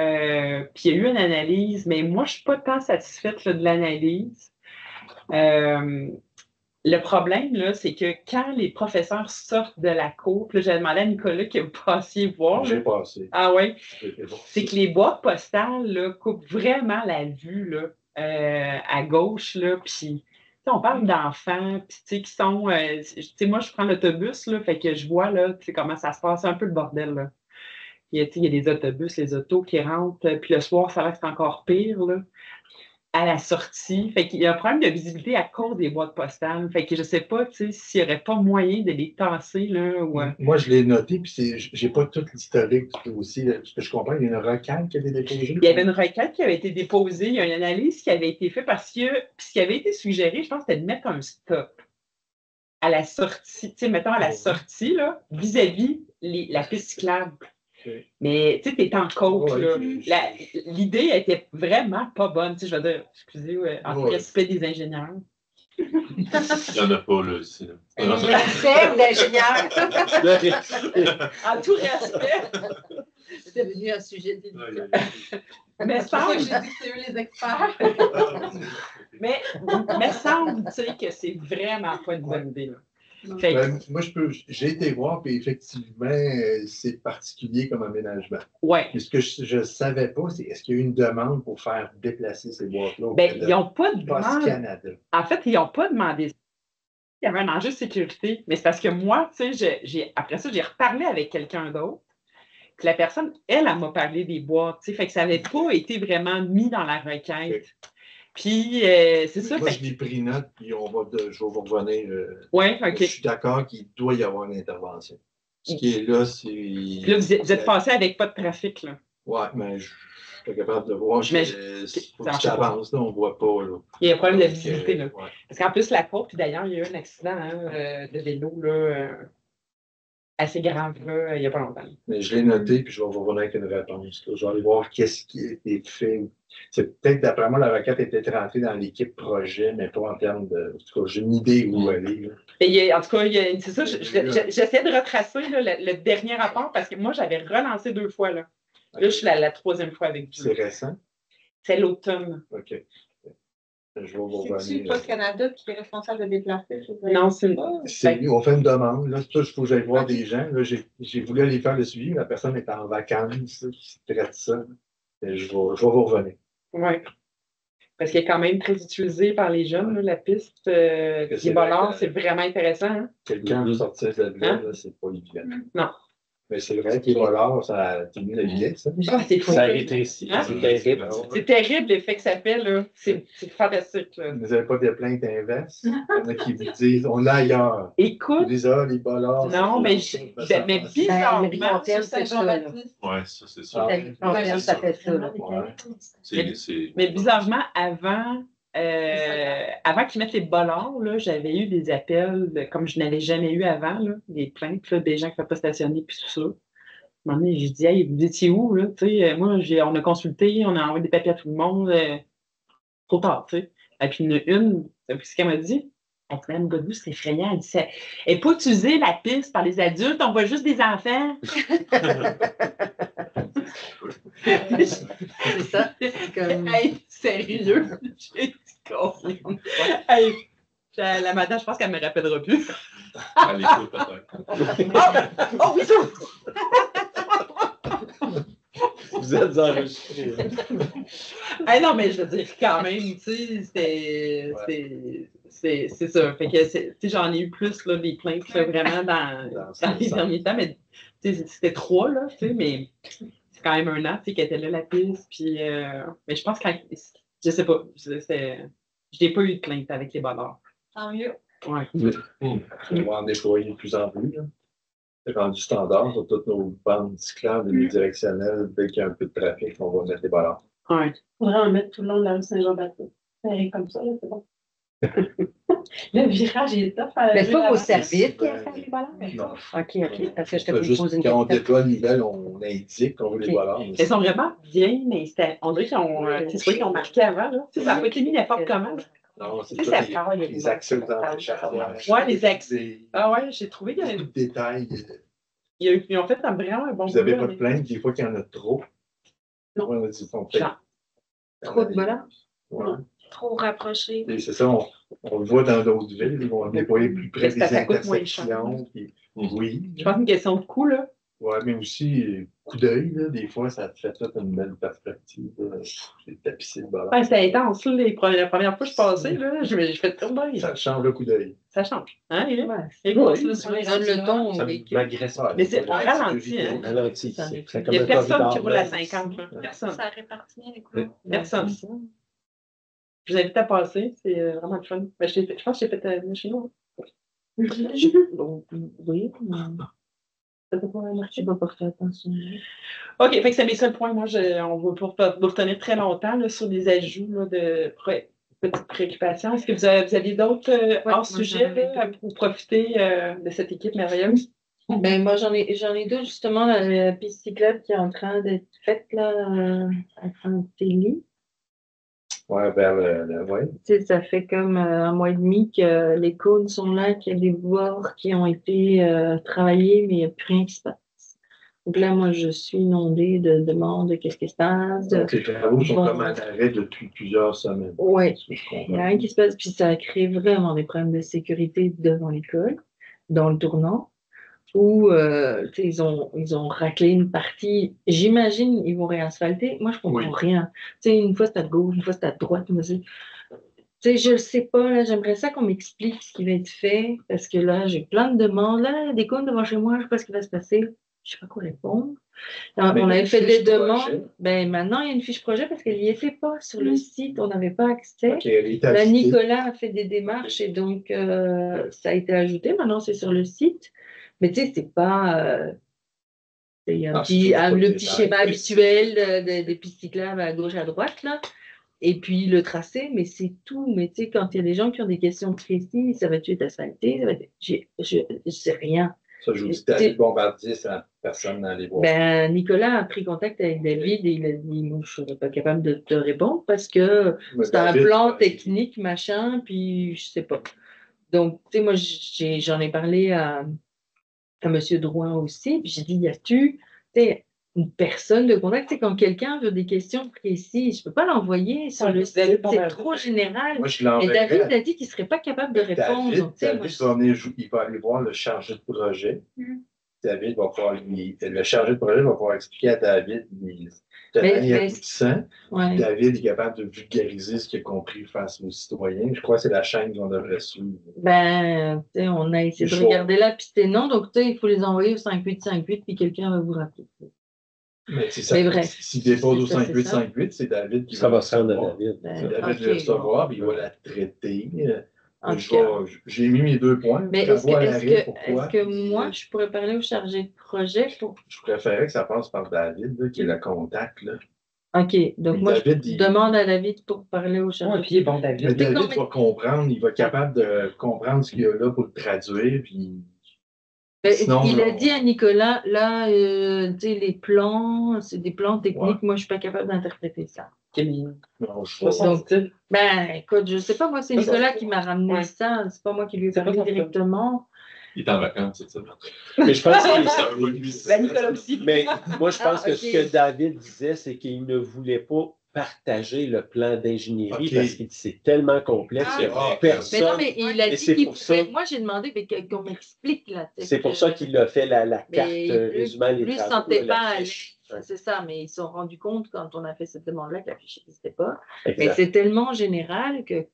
puis il y a eu une analyse, mais moi, je ne suis pas tant satisfaite là, de l'analyse. Le problème, là, c'est que quand les professeurs sortent de la cour, puis là, j'ai demandé à Nicolas que vous passiez voir. J'ai Là. passé. Ah oui, C'était bon. c'est que les boîtes postales là, coupent vraiment la vue là, à gauche, là, puis tu sais, on parle d'enfants, puis tu sais, qui sont, tu sais, moi, je prends l'autobus, là, fait que je vois, là, tu sais, comment ça se passe, un peu le bordel, là. Tu sais, il y a des autobus, les autos qui rentrent, puis le soir, ça a l'air que c'est encore pire, là, à la sortie. Fait qu'il y a un problème de visibilité à cause des boîtes postales. Fait que je sais pas, tu sais, s'il n'y aurait pas moyen de les tasser, là, ou... Moi, je l'ai noté, puis j'ai pas tout l'historique du dossier. Ce que je comprends, il y a une requête qui a été déposée. Il y avait une requête qui avait été déposée, il y a une analyse qui avait été faite parce que ce qui avait été suggéré, je pense, c'était de mettre un stop à la sortie, tu sais, mettons à la sortie, là, vis-à-vis la piste cyclable. Ok. Mais tu sais, t'es en côte, Ouais, là. puis- L'idée était vraiment pas bonne, tu sais, je veux dire, excusez, en Ouais. respect des ingénieurs. Il n'y en a pas, là, ici. Là. Respect d'ingénieur. En tout respect, C'est devenu un sujet délicat. mais C'est pour ça que semble, j'ai dit que c'est eux les experts. mais semble, tu sais, que c'est vraiment pas une bonne idée, là. Fait que- Ben, moi, j'ai été voir, puis effectivement, c'est particulier comme aménagement. ouais. Mais ce que je ne savais pas, c'est est-ce qu'il y a eu une demande pour faire déplacer ces boîtes-là au Ben, Canada? ils n'ont pas de Post demande. Canada. En fait, ils n'ont pas demandé ça. Il y avait un enjeu de sécurité. Mais c'est parce que moi, tu sais, après ça, j'ai reparlé avec quelqu'un d'autre. Puis la personne, elle m'a parlé des boîtes. Tu sais, fait que ça n'avait pas été vraiment mis dans la requête. Ok. Puis, c'est ça. Moi, Fait je l'ai pris note, puis je vais vous revenir. ouais, Je OK. suis d'accord qu'il doit y avoir une intervention. Ce qui est là, c'est. Puis là, vous êtes passé avec pas de trafic, là. Ouais, mais je suis pas capable de voir. Mais Faut ça que ça marche pas. avance, là, on ne voit pas. Là. Il y a un problème de Donc, visibilité, là. ouais. Parce qu'en plus, la courbe, puis d'ailleurs, il y a eu un accident hein, de vélo, là. assez grave, là, il n'y a pas longtemps. Mais je l'ai noté, puis je vais vous revenir avec une réponse. Là. Je vais aller voir qu'est-ce qui a été fait. C'est peut-être, d'après moi, la requête est peut-être rentrée dans l'équipe projet, mais pas en termes de. En tout cas, j'ai une idée où aller. Là. Et en tout cas, c'est ça, j'essaie de retracer là, le dernier rapport parce que moi, j'avais relancé 2 fois. Là, je suis la 3e fois avec vous. C'est récent? C'est l'automne. OK. Je vais vous C'est-tu revenir. Post Canada qui est responsable de déplacer? Non, c'est On fait une demande. Là, il faut que j'aille voir des gens. Là, j'ai voulu aller faire le suivi. La personne est en vacances. Là, qui traite ça. Et je vais vous revenir. Oui. Parce qu'elle est quand même très utilisée par les jeunes, là, la piste des c'est voleurs, vrai que- c'est vraiment intéressant. Hein? Quelqu'un veut sortir de là, Hein? là, c'est pas évident. Non. Mais c'est vrai que les voleurs, ça a tenu la vitesse. Ça. Ah, c'est fou. Ça rétrécit, Hein? c'est terrible. C'est terrible l'effet que ça fait, là. C'est fantastique. Là. Vous n'avez pas de plaintes inverses? Il y en a qui vous disent, on l'a ailleurs. Écoute, Ils disent, ah, les voleurs. non, mais bizarrement, Fontaine, c'est ça, là. Ouais, ça, c'est ça. Fontaine, ça fait ça, là. C'est- mais bizarrement, avant qu'ils mettent les bollards, là, j'avais eu des appels, comme je n'avais jamais eu avant, là, des plaintes là, des gens qui ne peuvent pas stationner, puis tout ça. À un moment donné, j'ai dit, hey, vous étiez où? Là? Moi, on a consulté, on a envoyé des papiers à tout le monde. Trop tard, tu sais. Et puis, une, c'est ce qu'elle m'a dit. Elle dit, Mme Godbout, c'est effrayant. Elle dit, elle n'est pas utilisée, la piste, par les adultes, on voit juste des enfants. C'est ça. C'est comme... Hey, sérieux? J'ai dit, combien? Hey, la madame, je pense qu'elle ne me rappellera plus. À l'écoute, peut-être. Oh, oui, ça! Vous êtes enregistrés. Hey, non, mais je veux dire, quand même, tu sais, c'est ça. Fait que, tu sais, j'en ai eu plus, là, des plaintes, là, vraiment, dans les derniers temps, mais tu sais, c'était 3, là, tu sais, mais c'est quand même 1 an, tu sais, qu'elle était là, la piste, puis, mais je pense que, je sais pas, je n'ai pas eu de plainte avec les voleurs. Tant mieux. Ouais. On va en déployer de plus en plus. Là. C'est rendu standard sur toutes nos bandes cyclables et les directionnelles. Dès qu'il y a un peu de trafic, on va mettre les voleurs. Ouais. Il faudrait en mettre tout le long de la rue Saint-Jean-Baptiste. C'est comme ça, là, c'est bon. Le virage est top. Mais c'est pas vos services qui Ben, ont fait les voleurs? Non. OK. Parce que je te C'est juste pose une quand on question. déploie le niveau, on indique qu'on veut les Ok. voleurs. mais Elles sont vraiment bien, mais on dirait qu'ils ont, c'est pas qu'ils ont marqué avant, là. Tu sais, ça n'a pas été mis n'importe comment. Non, c'est Tu sais, tout ça les, prend, les accès aux entrechats. Ouais, les accès. Ah ouais, j'ai trouvé qu'il y a Beaucoup de détails. ils ont fait vraiment un bon Vous n'avez boulot, pas de plainte des fois qu'il y en a trop? Non. Ouais, ils font peut-être- Genre. Trop de voleurs? Ouais. Trop rapproché. Et c'est ça, on le voit dans d'autres villes, ils vont déployer plus près Parce des que ça coûte moins cher. intersections. Puis, oui, Je pense que c'est une question de coût, là. ouais, mais aussi, coup d'œil, là, des fois, ça te fait toute une belle perspective. J'ai tapissé le ballon. Ouais, c'était intense, là, la première fois que je passais, là, j'ai fait trop bien. Ça change le coup d'œil. Ça change. Hein, il est? Ouais. Et Ouais, là, ça donne le ton Ça au véhicule. m'agresse. Mais c'est on ralentit, hein. Ralenti, Ça c'est Il comme n'y a un personne qui corridor, roule à là. 50, là. Personne. Ça répartit bien les couleurs. Personne. Je vous invite à passer, c'est vraiment le fun. Mais je pense que j'ai fait chez nous. Oui, mais Ça peut pas marcher. je vais pas faire attention. OK, fait que c'est mes seuls points. Moi, on va pas vous retenir très longtemps là, sur des ajouts là, de petites préoccupations. Est-ce que vous aviez d'autres hors-sujets pour profiter de cette équipe merveilleuse? Ben, moi, j'en ai deux, justement, la piste cyclable qui est en train d'être faite, là, à Saint-Élie. Ouais, vers ouais. Tu sais, ça fait comme 1 mois et demi que les cônes sont là, qu'il y a des bords qui ont été travaillés, mais il n'y a plus rien qui se passe. Donc là, moi, je suis inondée de demandes de qu'est-ce qui se passe. Donc, les travaux sont comme à l'arrêt depuis plusieurs semaines. Ouais. C'est ce que je Il n'y a comprends. rien qui se passe, puis ça crée vraiment des problèmes de sécurité devant l'école, dans le tournant, où tu sais, ils ont raclé une partie. J'imagine ils vont réasphalter. Moi, je comprends Oui. rien. Tu sais, une fois c'est à gauche, une fois c'est à droite. Tu sais, je ne sais pas, là, j'aimerais ça qu'on m'explique ce qui va être fait, parce que là, j'ai plein de demandes. Là, il y a des cônes devant chez moi, je ne sais pas ce qui va se passer. Je ne sais pas quoi répondre. Alors, Mais on il y a avait une fait des fiche projet. demandes. Ben, maintenant, il y a une fiche projet parce qu'elle n'y était pas sur le site. On n'avait pas accès. Ok, elle est Là, ajoutée. Nicolas a fait des démarches et donc ça a été ajouté. Maintenant, c'est sur le site. Mais tu sais, c'est pas. Il y a Ah, c'est juste pas le le petit détail. schéma habituel des pistes cyclables à gauche, à droite, là. Et puis le tracé, mais c'est tout. Mais tu sais, quand il y a des gens qui ont des questions précises, ça va-tu être asphalté? Je sais rien. Ça, je vous dis, David Bombardier, c'est la personne dans les bois. Ben, Nicolas a pris contact avec David et il a dit, moi, je ne serais pas capable de te répondre parce que c'est un plan technique, machin, puis je sais pas. Donc, tu sais, moi, j'en ai parlé à M. Drouin aussi, puis j'ai dit, y a-tu, tu sais, une personne de contact, tu sais, quand quelqu'un veut des questions précises, je ne peux pas l'envoyer sur le site, c'est trop général. Moi, je Et l'enverrai. David a dit qu'il ne serait pas capable de répondre. David, Donc, tu sais, David moi, va venir, il va aller voir le chargé de projet. David va pouvoir le chargé de projet va pouvoir expliquer à David tenant aboutissant. ouais. David est capable de vulgariser ce qu'il a compris face aux citoyens. Je crois que c'est la chaîne qu'on devrait suivre. Ben, tu sais, on a essayé de regarder là, puis c'était non. Donc, tu sais, il faut les envoyer au 5858, puis quelqu'un va vous rappeler. Mais c'est ça. Bref. S'il dépose au 5858, c'est David qui Ça va le se rendre à recevoir. David. Ben, C'est David qui va ok, le recevoir, puis il va la traiter. En tout cas. J'ai mis mes 2 points. Mais pourquoi. est-ce que moi, je pourrais parler au chargé de projet pour. Je préférais que ça passe par David, là, qui est le contact. Là. OK. Donc, moi, David, je demande à David pour parler au chargé. Puis il est bon, David. Mais David va comprendre, il va être capable de comprendre ce qu'il y a là pour le traduire. Puis... Sinon, il a dit à Nicolas, là, tu sais, les plans, c'est des plans techniques, moi, je ne suis pas capable d'interpréter ça. Non, je Donc, ben, écoute, je ne sais pas, moi, c'est Nicolas qui m'a ramené ça, c'est pas moi qui lui ai parlé directement. Il est en vacances, c'est ça. Mais je pense Ben, Nicolas aussi. Mais moi, je pense que ok. ce que David disait, c'est qu'il ne voulait pas partager le plan d'ingénierie parce qu'il dit c'est tellement complexe que personne. Mais non, mais il a Et dit c'est qu'il pour ça- pouvait. Moi, j'ai demandé qu'on m'explique là. C'est pour ça qu'il a fait la carte résumant les Lui, il ne se travaux, sentait la pas à fiche. l'aise. C'est ça, mais ils se sont rendus compte quand on a fait cette demande-là que la fiche n'existait pas. Exact. Mais c'est tellement général que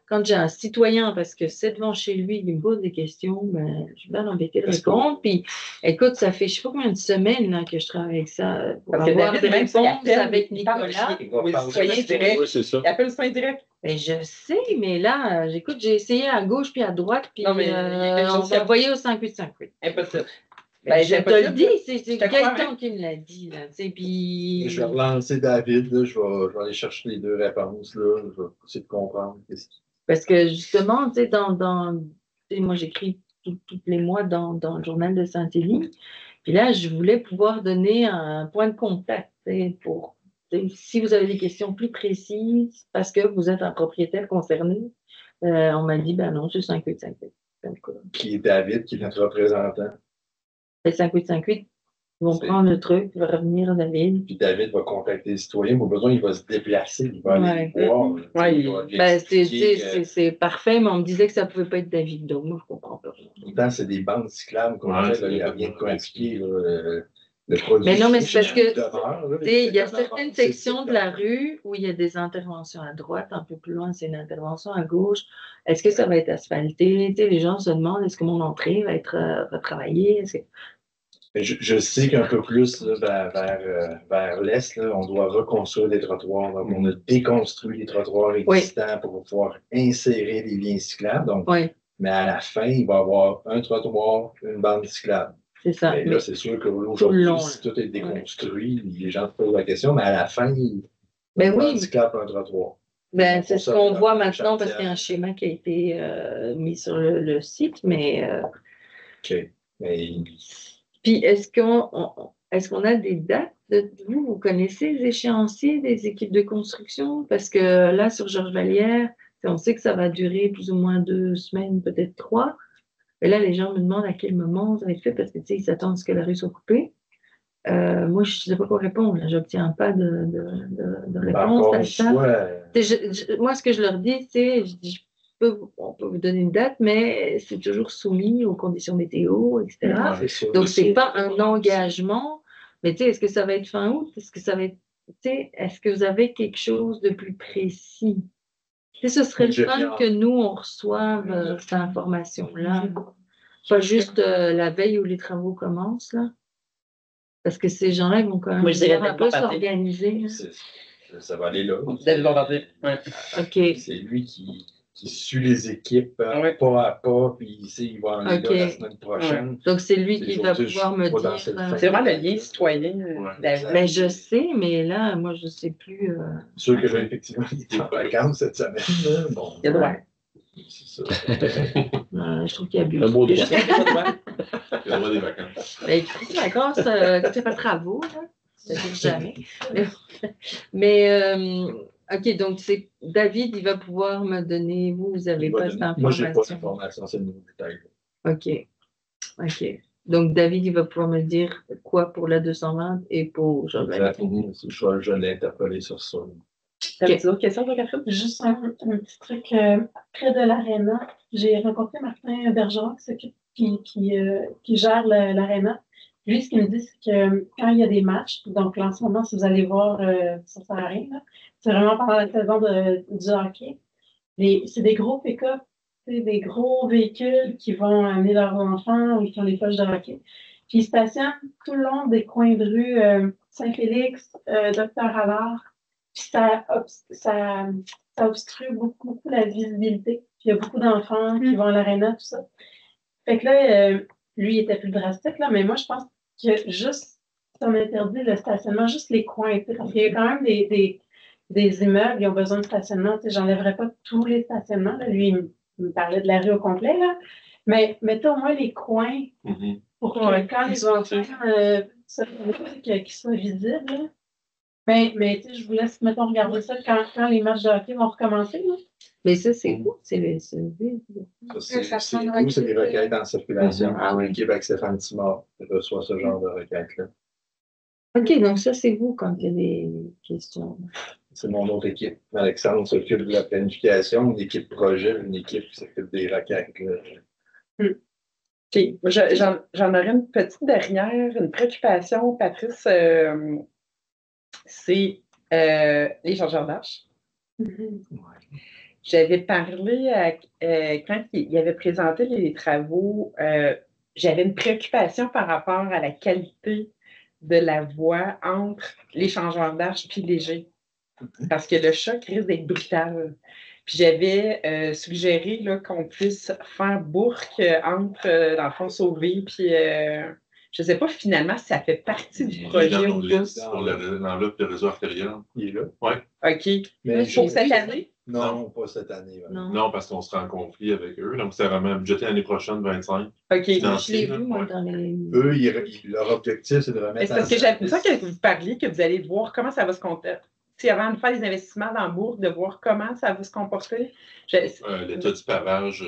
quand j'ai un citoyen, parce que c'est devant chez lui, il me pose des questions, ben, je suis bien embêtée de répondre. Puis, écoute, ça fait je ne sais pas combien de semaines là, que je travaille avec ça pour Parce que avoir David, des même s'il réponses appelle, avec il parle Nicolas. Oui, citoyen direct. Oui, c'est ça. Il appelle le soin direct. Ben, je sais, mais là, j'écoute, j'ai essayé à gauche puis à droite, puis Non, mais il y a quelque chose on m'a envoyé au 5858. Impossible. Ben, je c'est te le impossible. dis, c'est Je te crois, quelqu'un hein. qui me l'a dit, là, tu sais, puis... vais relancer David, là, je vais aller chercher les 2 réponses, là, je vais essayer de comprendre. Parce que justement, tu sais, tu sais, moi, j'écris tous les mois dans le journal de Saint-Élie, puis là, je voulais pouvoir donner un point de contact, tu sais, pour... tu sais, si vous avez des questions plus précises, parce que vous êtes un propriétaire concerné, on m'a dit, ben non, c'est 5858. Qui est David, qui est notre représentant. Le 5858, ils vont prendre le truc, il va revenir à David. Puis David va contacter les citoyens. Au besoin, il va se déplacer, il va aller les voir. Ouais, il va lui Ben, expliquer c'est parfait, mais on me disait que ça ne pouvait pas être David, donc moi, je ne comprends pas. Pourtant, c'est des bandes cyclables qu'on Ouais, fait, là, il n'y a rien de compliqué. Le produit Mais non, mais c'est parce que, demeure, là, tu sais, il y a demeure, certaines c'est sections de la rue où il y a des interventions à droite, un peu plus loin, c'est une intervention à gauche. Est-ce que ça va être asphalté? Tu sais, les gens se demandent, est-ce que mon entrée va être retravaillée? Est-ce que... Mais je sais qu'un peu plus là, vers l'est, là, on doit reconstruire des trottoirs. Donc, on a déconstruit les trottoirs existants pour pouvoir insérer des liens cyclables. Donc, Oui, mais à la fin, il va y avoir un trottoir, une bande cyclable. c'est ça. Mais Mais là, c'est sûr Tout le qu'aujourd'hui, long, si tout est déconstruit, les gens se posent la question, mais à la fin, Ben une bande oui. cyclable, un trottoir. ben, c'est Pour ce ça, qu'on là, voit chaque maintenant parce qu'il y a un tiers. schéma qui a été mis sur le site, mais... OK. Mais Puis, est-ce qu'on a des dates de vous connaissez les échéanciers des équipes de construction? Parce que là, sur Georges Vallière, on sait que ça va durer plus ou moins 2 semaines, peut-être 3. Et là, les gens me demandent à quel moment ça va être fait parce que, tu sais, ils s'attendent à ce que la rue soit coupée. Moi, je ne sais pas quoi répondre. Je n'obtiens pas de réponse encore à une ça. fois, Moi, ce que je leur dis, c'est, je dis, on peut vous donner une date, mais c'est toujours soumis aux conditions météo, etc. c'est sûr. Donc, ce n'est pas un engagement, mais tu sais, est-ce que ça va être fin août? Est-ce que ça va être, tu sais, est-ce que vous avez quelque chose de plus précis? Tu sais, ce serait le fun que nous, on reçoive cette information-là. Pas juste la veille où les travaux commencent, là. Parce que ces gens-là, ils vont quand même Moi, je dirais devoir un peu Bombardier. s'organiser. Là. Ça va aller là. David Bombardier. Ouais. OK. C'est lui qui suit les équipes Ouais. pas à pas, puis il va en aller OK. là la semaine prochaine. Donc, c'est lui C'est qui juste va que pouvoir je me suis pas dire. dans cette C'est vraiment le lien citoyen. David. Ben, je sais, mais là, moi, je ne sais plus. C'est sûr que j'ai effectivement été en vacances cette semaine. Là. Bon, Il y a droit. C'est ça. Je trouve qu'il y a Un mot Il y droit. a juste un droit. Il y a le droit des vacances. Ben, écrit vacances, tu fais pas de travaux, là. Ça dure jamais. Mais, OK, donc c'est David, il va pouvoir me donner, vous n'avez pas cette Moi, j'ai pas information. d'informations, c'est le nouveau détail. OK. OK. Donc David, il va pouvoir me dire quoi pour la 220 et pour Joël. Je l'ai interpellé sur ça. T'as d'autres questions, toi, Catherine? Juste un petit truc près de l'aréna. J'ai rencontré Martin Bergeron qui gère l'aréna. Lui, ce qu'il me dit, c'est que quand il y a des matchs, donc là, en ce moment, si vous allez voir, ça sert à rien, là. C'est vraiment pendant la saison du hockey. C'est des gros pick-up, des gros véhicules qui vont amener leurs enfants ou qui ont des poches de hockey. Puis ils stationnent tout le long des coins de rue Saint-Félix, Docteur Allard. Puis ça obstrue beaucoup la visibilité. Puis il y a beaucoup d'enfants qui vont à l'aréna, tout ça. Fait que là, lui, il était plus drastique, là, mais moi, je pense que juste, si on interdit le stationnement, juste les coins, parce qu'il y a quand même des immeubles qui ont besoin de stationnement. J'enlèverais pas tous les stationnements. Là. Lui, il me parlait de la rue au complet, là. Mais mettez au moins les coins pour que quand les enfants qu'ils soient visibles. Là. Mais je vous laisse, mettons, regarder ça quand les matchs de hockey vont recommencer. Là. Mais ça, c'est où? C'est le. C'est des requêtes en circulation. L'équipe avec Stéphane Timor reçoit ce genre de requêtes-là. OK, donc ça, c'est vous quand il y a des questions. C'est mon autre équipe. Alexandre s'occupe de la planification, une équipe projet, une équipe qui s'occupe des requêtes. OK. J'en aurais une petite dernière, une préoccupation, Patrice. C'est les changeurs d'âge. J'avais parlé quand il avait présenté les travaux, j'avais une préoccupation par rapport à la qualité de la voix entre les changeurs d'âge et léger. Parce que le choc risque d'être brutal. Puis j'avais suggéré là, qu'on puisse faire bourque entre, dans le fond, Sauvé, puis je ne sais pas finalement si ça fait partie du projet ou pas. Pour l'enveloppe de réseau artériel. Il est là. Oui. OK. Mais Pour cette année? Non, pas cette année. Ouais. Non, parce qu'on sera en conflit avec eux. Donc, c'est vraiment budgété l'année prochaine, 25. OK. Je l'ai vu, moi, dans les. Eux, leur objectif, c'est de remettre C'est parce que j'aime ça que vous parliez, que vous allez voir comment ça va se comporter. Avant de faire des investissements dans Bourg, de voir comment ça va se comporter. L'état du pavage,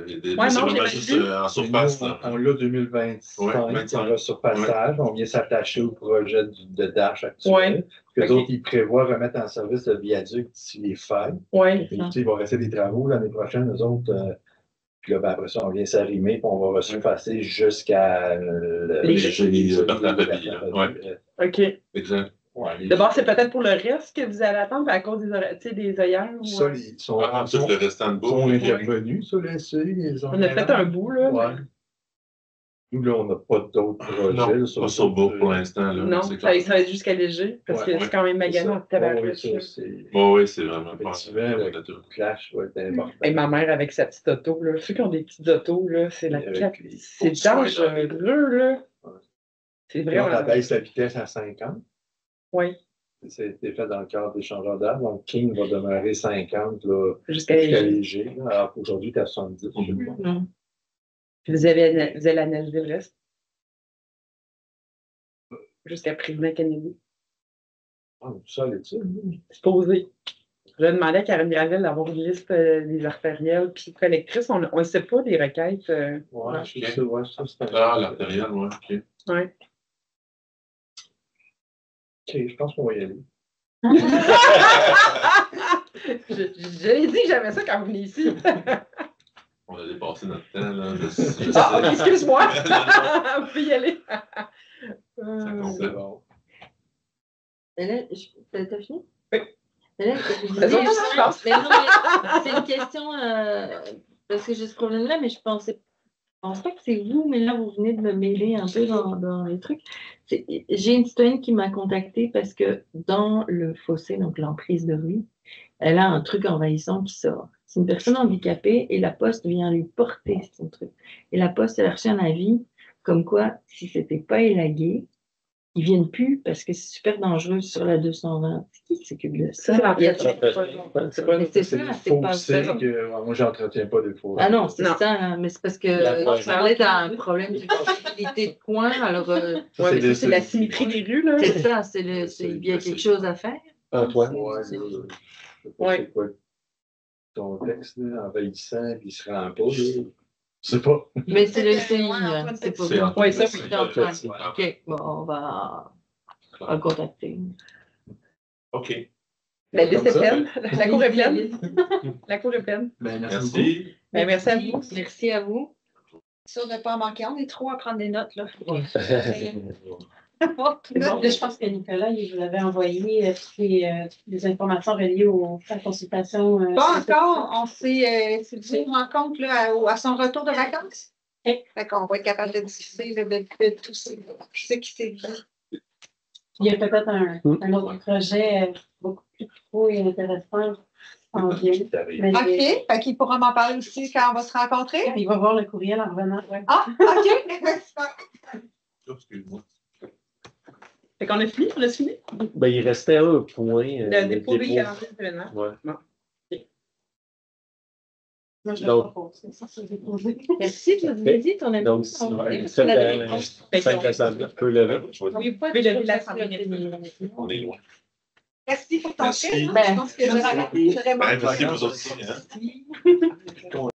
c'est non, vraiment juste en surface. On l'a 2025, on l'a sur passage. On vient s'attacher au projet de Dash actuel. Que d'autres, ils prévoient remettre en service le viaduc d'ici les fêtes. Il va rester des travaux l'année prochaine, nous autres. Puis là, après ça, on vient s'arrimer, puis on va resurfacer jusqu'à OK. Exact. Ouais, d'abord, c'est peut-être pour le reste que vous allez attendre à cause des œillères. Ça, ils sont le restant de bout. Sont intervenus, ça, là, on a fait un bout, là. Ouais. Nous, là, on n'a pas d'autres projets. Non, pas sur Bourg pour l'instant. Là, non, ça va être jusqu'à léger, parce que c'est quand même magané en tabarouette. Oui, c'est vraiment pas. Le clash va être important. Et ma mère avec sa petite auto, là. Ceux qui ont des petites autos, là, c'est c'est dangereux, là. C'est vraiment. On abaisse la vitesse à 50. Oui. C'était fait dans le cadre des changeurs d'âge. Donc, King va demeurer 50 jusqu'à léger. Alors, aujourd'hui, tu es à 70. Vous allez la neige d'Everest? Jusqu'à président Kennedy. Ça, l'étude. C'est posé. Je demandais à Karen Gravel d'avoir une liste des artérielles puis collectrices. On ne sait pas des requêtes. Ça, c'est l'artérielle, oui. OK. Oui. OK, je pense qu'on va y aller. Je l'ai dit que j'aimais ça quand vous venez ici. On a dépassé notre temps, là. Excuse-moi. Vous pouvez y aller. Ça complète. Bon. T'as fini? Oui. C'est une question, parce que j'ai ce problème-là, mais je pense pas que c'est vous, mais là, vous venez de me mêler un peu dans les trucs. J'ai une citoyenne qui m'a contactée parce que dans le fossé, donc l'emprise de rue, elle a un truc envahissant qui sort. C'est une personne handicapée et la Poste vient lui porter son truc. Et la Poste, elle a reçu un avis comme quoi, si c'était pas élagué, ils viennent plus parce que c'est super dangereux sur la 220. C'est qui s'occupe de ça? C'est Il y a- C'est pas Mais c'est c'est ça, des c'est faux pas sites vrai. que moi, j'entretiens pas des faux. Ah non, c'est Non. ça, hein, mais c'est parce que La- je parlais d'un problème d'utilité de coin, alors Ça, Ouais, mais des- ça, c'est la symétrie des rues, là. c'est ça, il y a quelque chose à faire. Antoine? Ouais, C'est- je sais pas c'est quoi ton texte, là, envahissant, puis il se rend pas. Je sais pas. Mais c'est le CI, Antoine c'est pas C'est ça. Antoine Oui, ça, Petit. oui. C'est Antoine. Petit. OK, bon, on va le contacter. OK. La liste est Comme ça. pleine. La cour est pleine. La cour est pleine. Ben, merci beaucoup. Merci. Ben, merci à vous. Merci à vous. Sûr de ne pas en manquer. On est trois à prendre des notes, là. Là, je pense que Nicolas, il vous avait envoyé les informations reliées à la consultation. Pas encore. On s'est c'est une rencontre là, à son retour de vacances. Ok. Fait qu'on va être capable de discuter là, de tout ce qui s'est dit. Il y a peut-être un autre projet beaucoup plus pro et intéressant en vient. Mais OK. Fait qu'il pourra m'en parler aussi quand on va se rencontrer. il va voir le courriel en revenant. Ouais. Ah, OK. Excuse-moi. Fait qu'on a fini, on a fini. Ben, il restait un point. Le dépôt des calendriers d'événements. Ouais. Moi, je Donc- le propose. Ça, c'est déposé. Merci, tu nous as dit ton ami. Donc, On- c'est la la réponse. 5 assemblées peut lever. Oui, vous pouvez lever l'Assemblée nationale. On est loin. Merci pour ton Merci. film. Ben, Je pense que j'aurais Ben, merci vous aussi. Hein?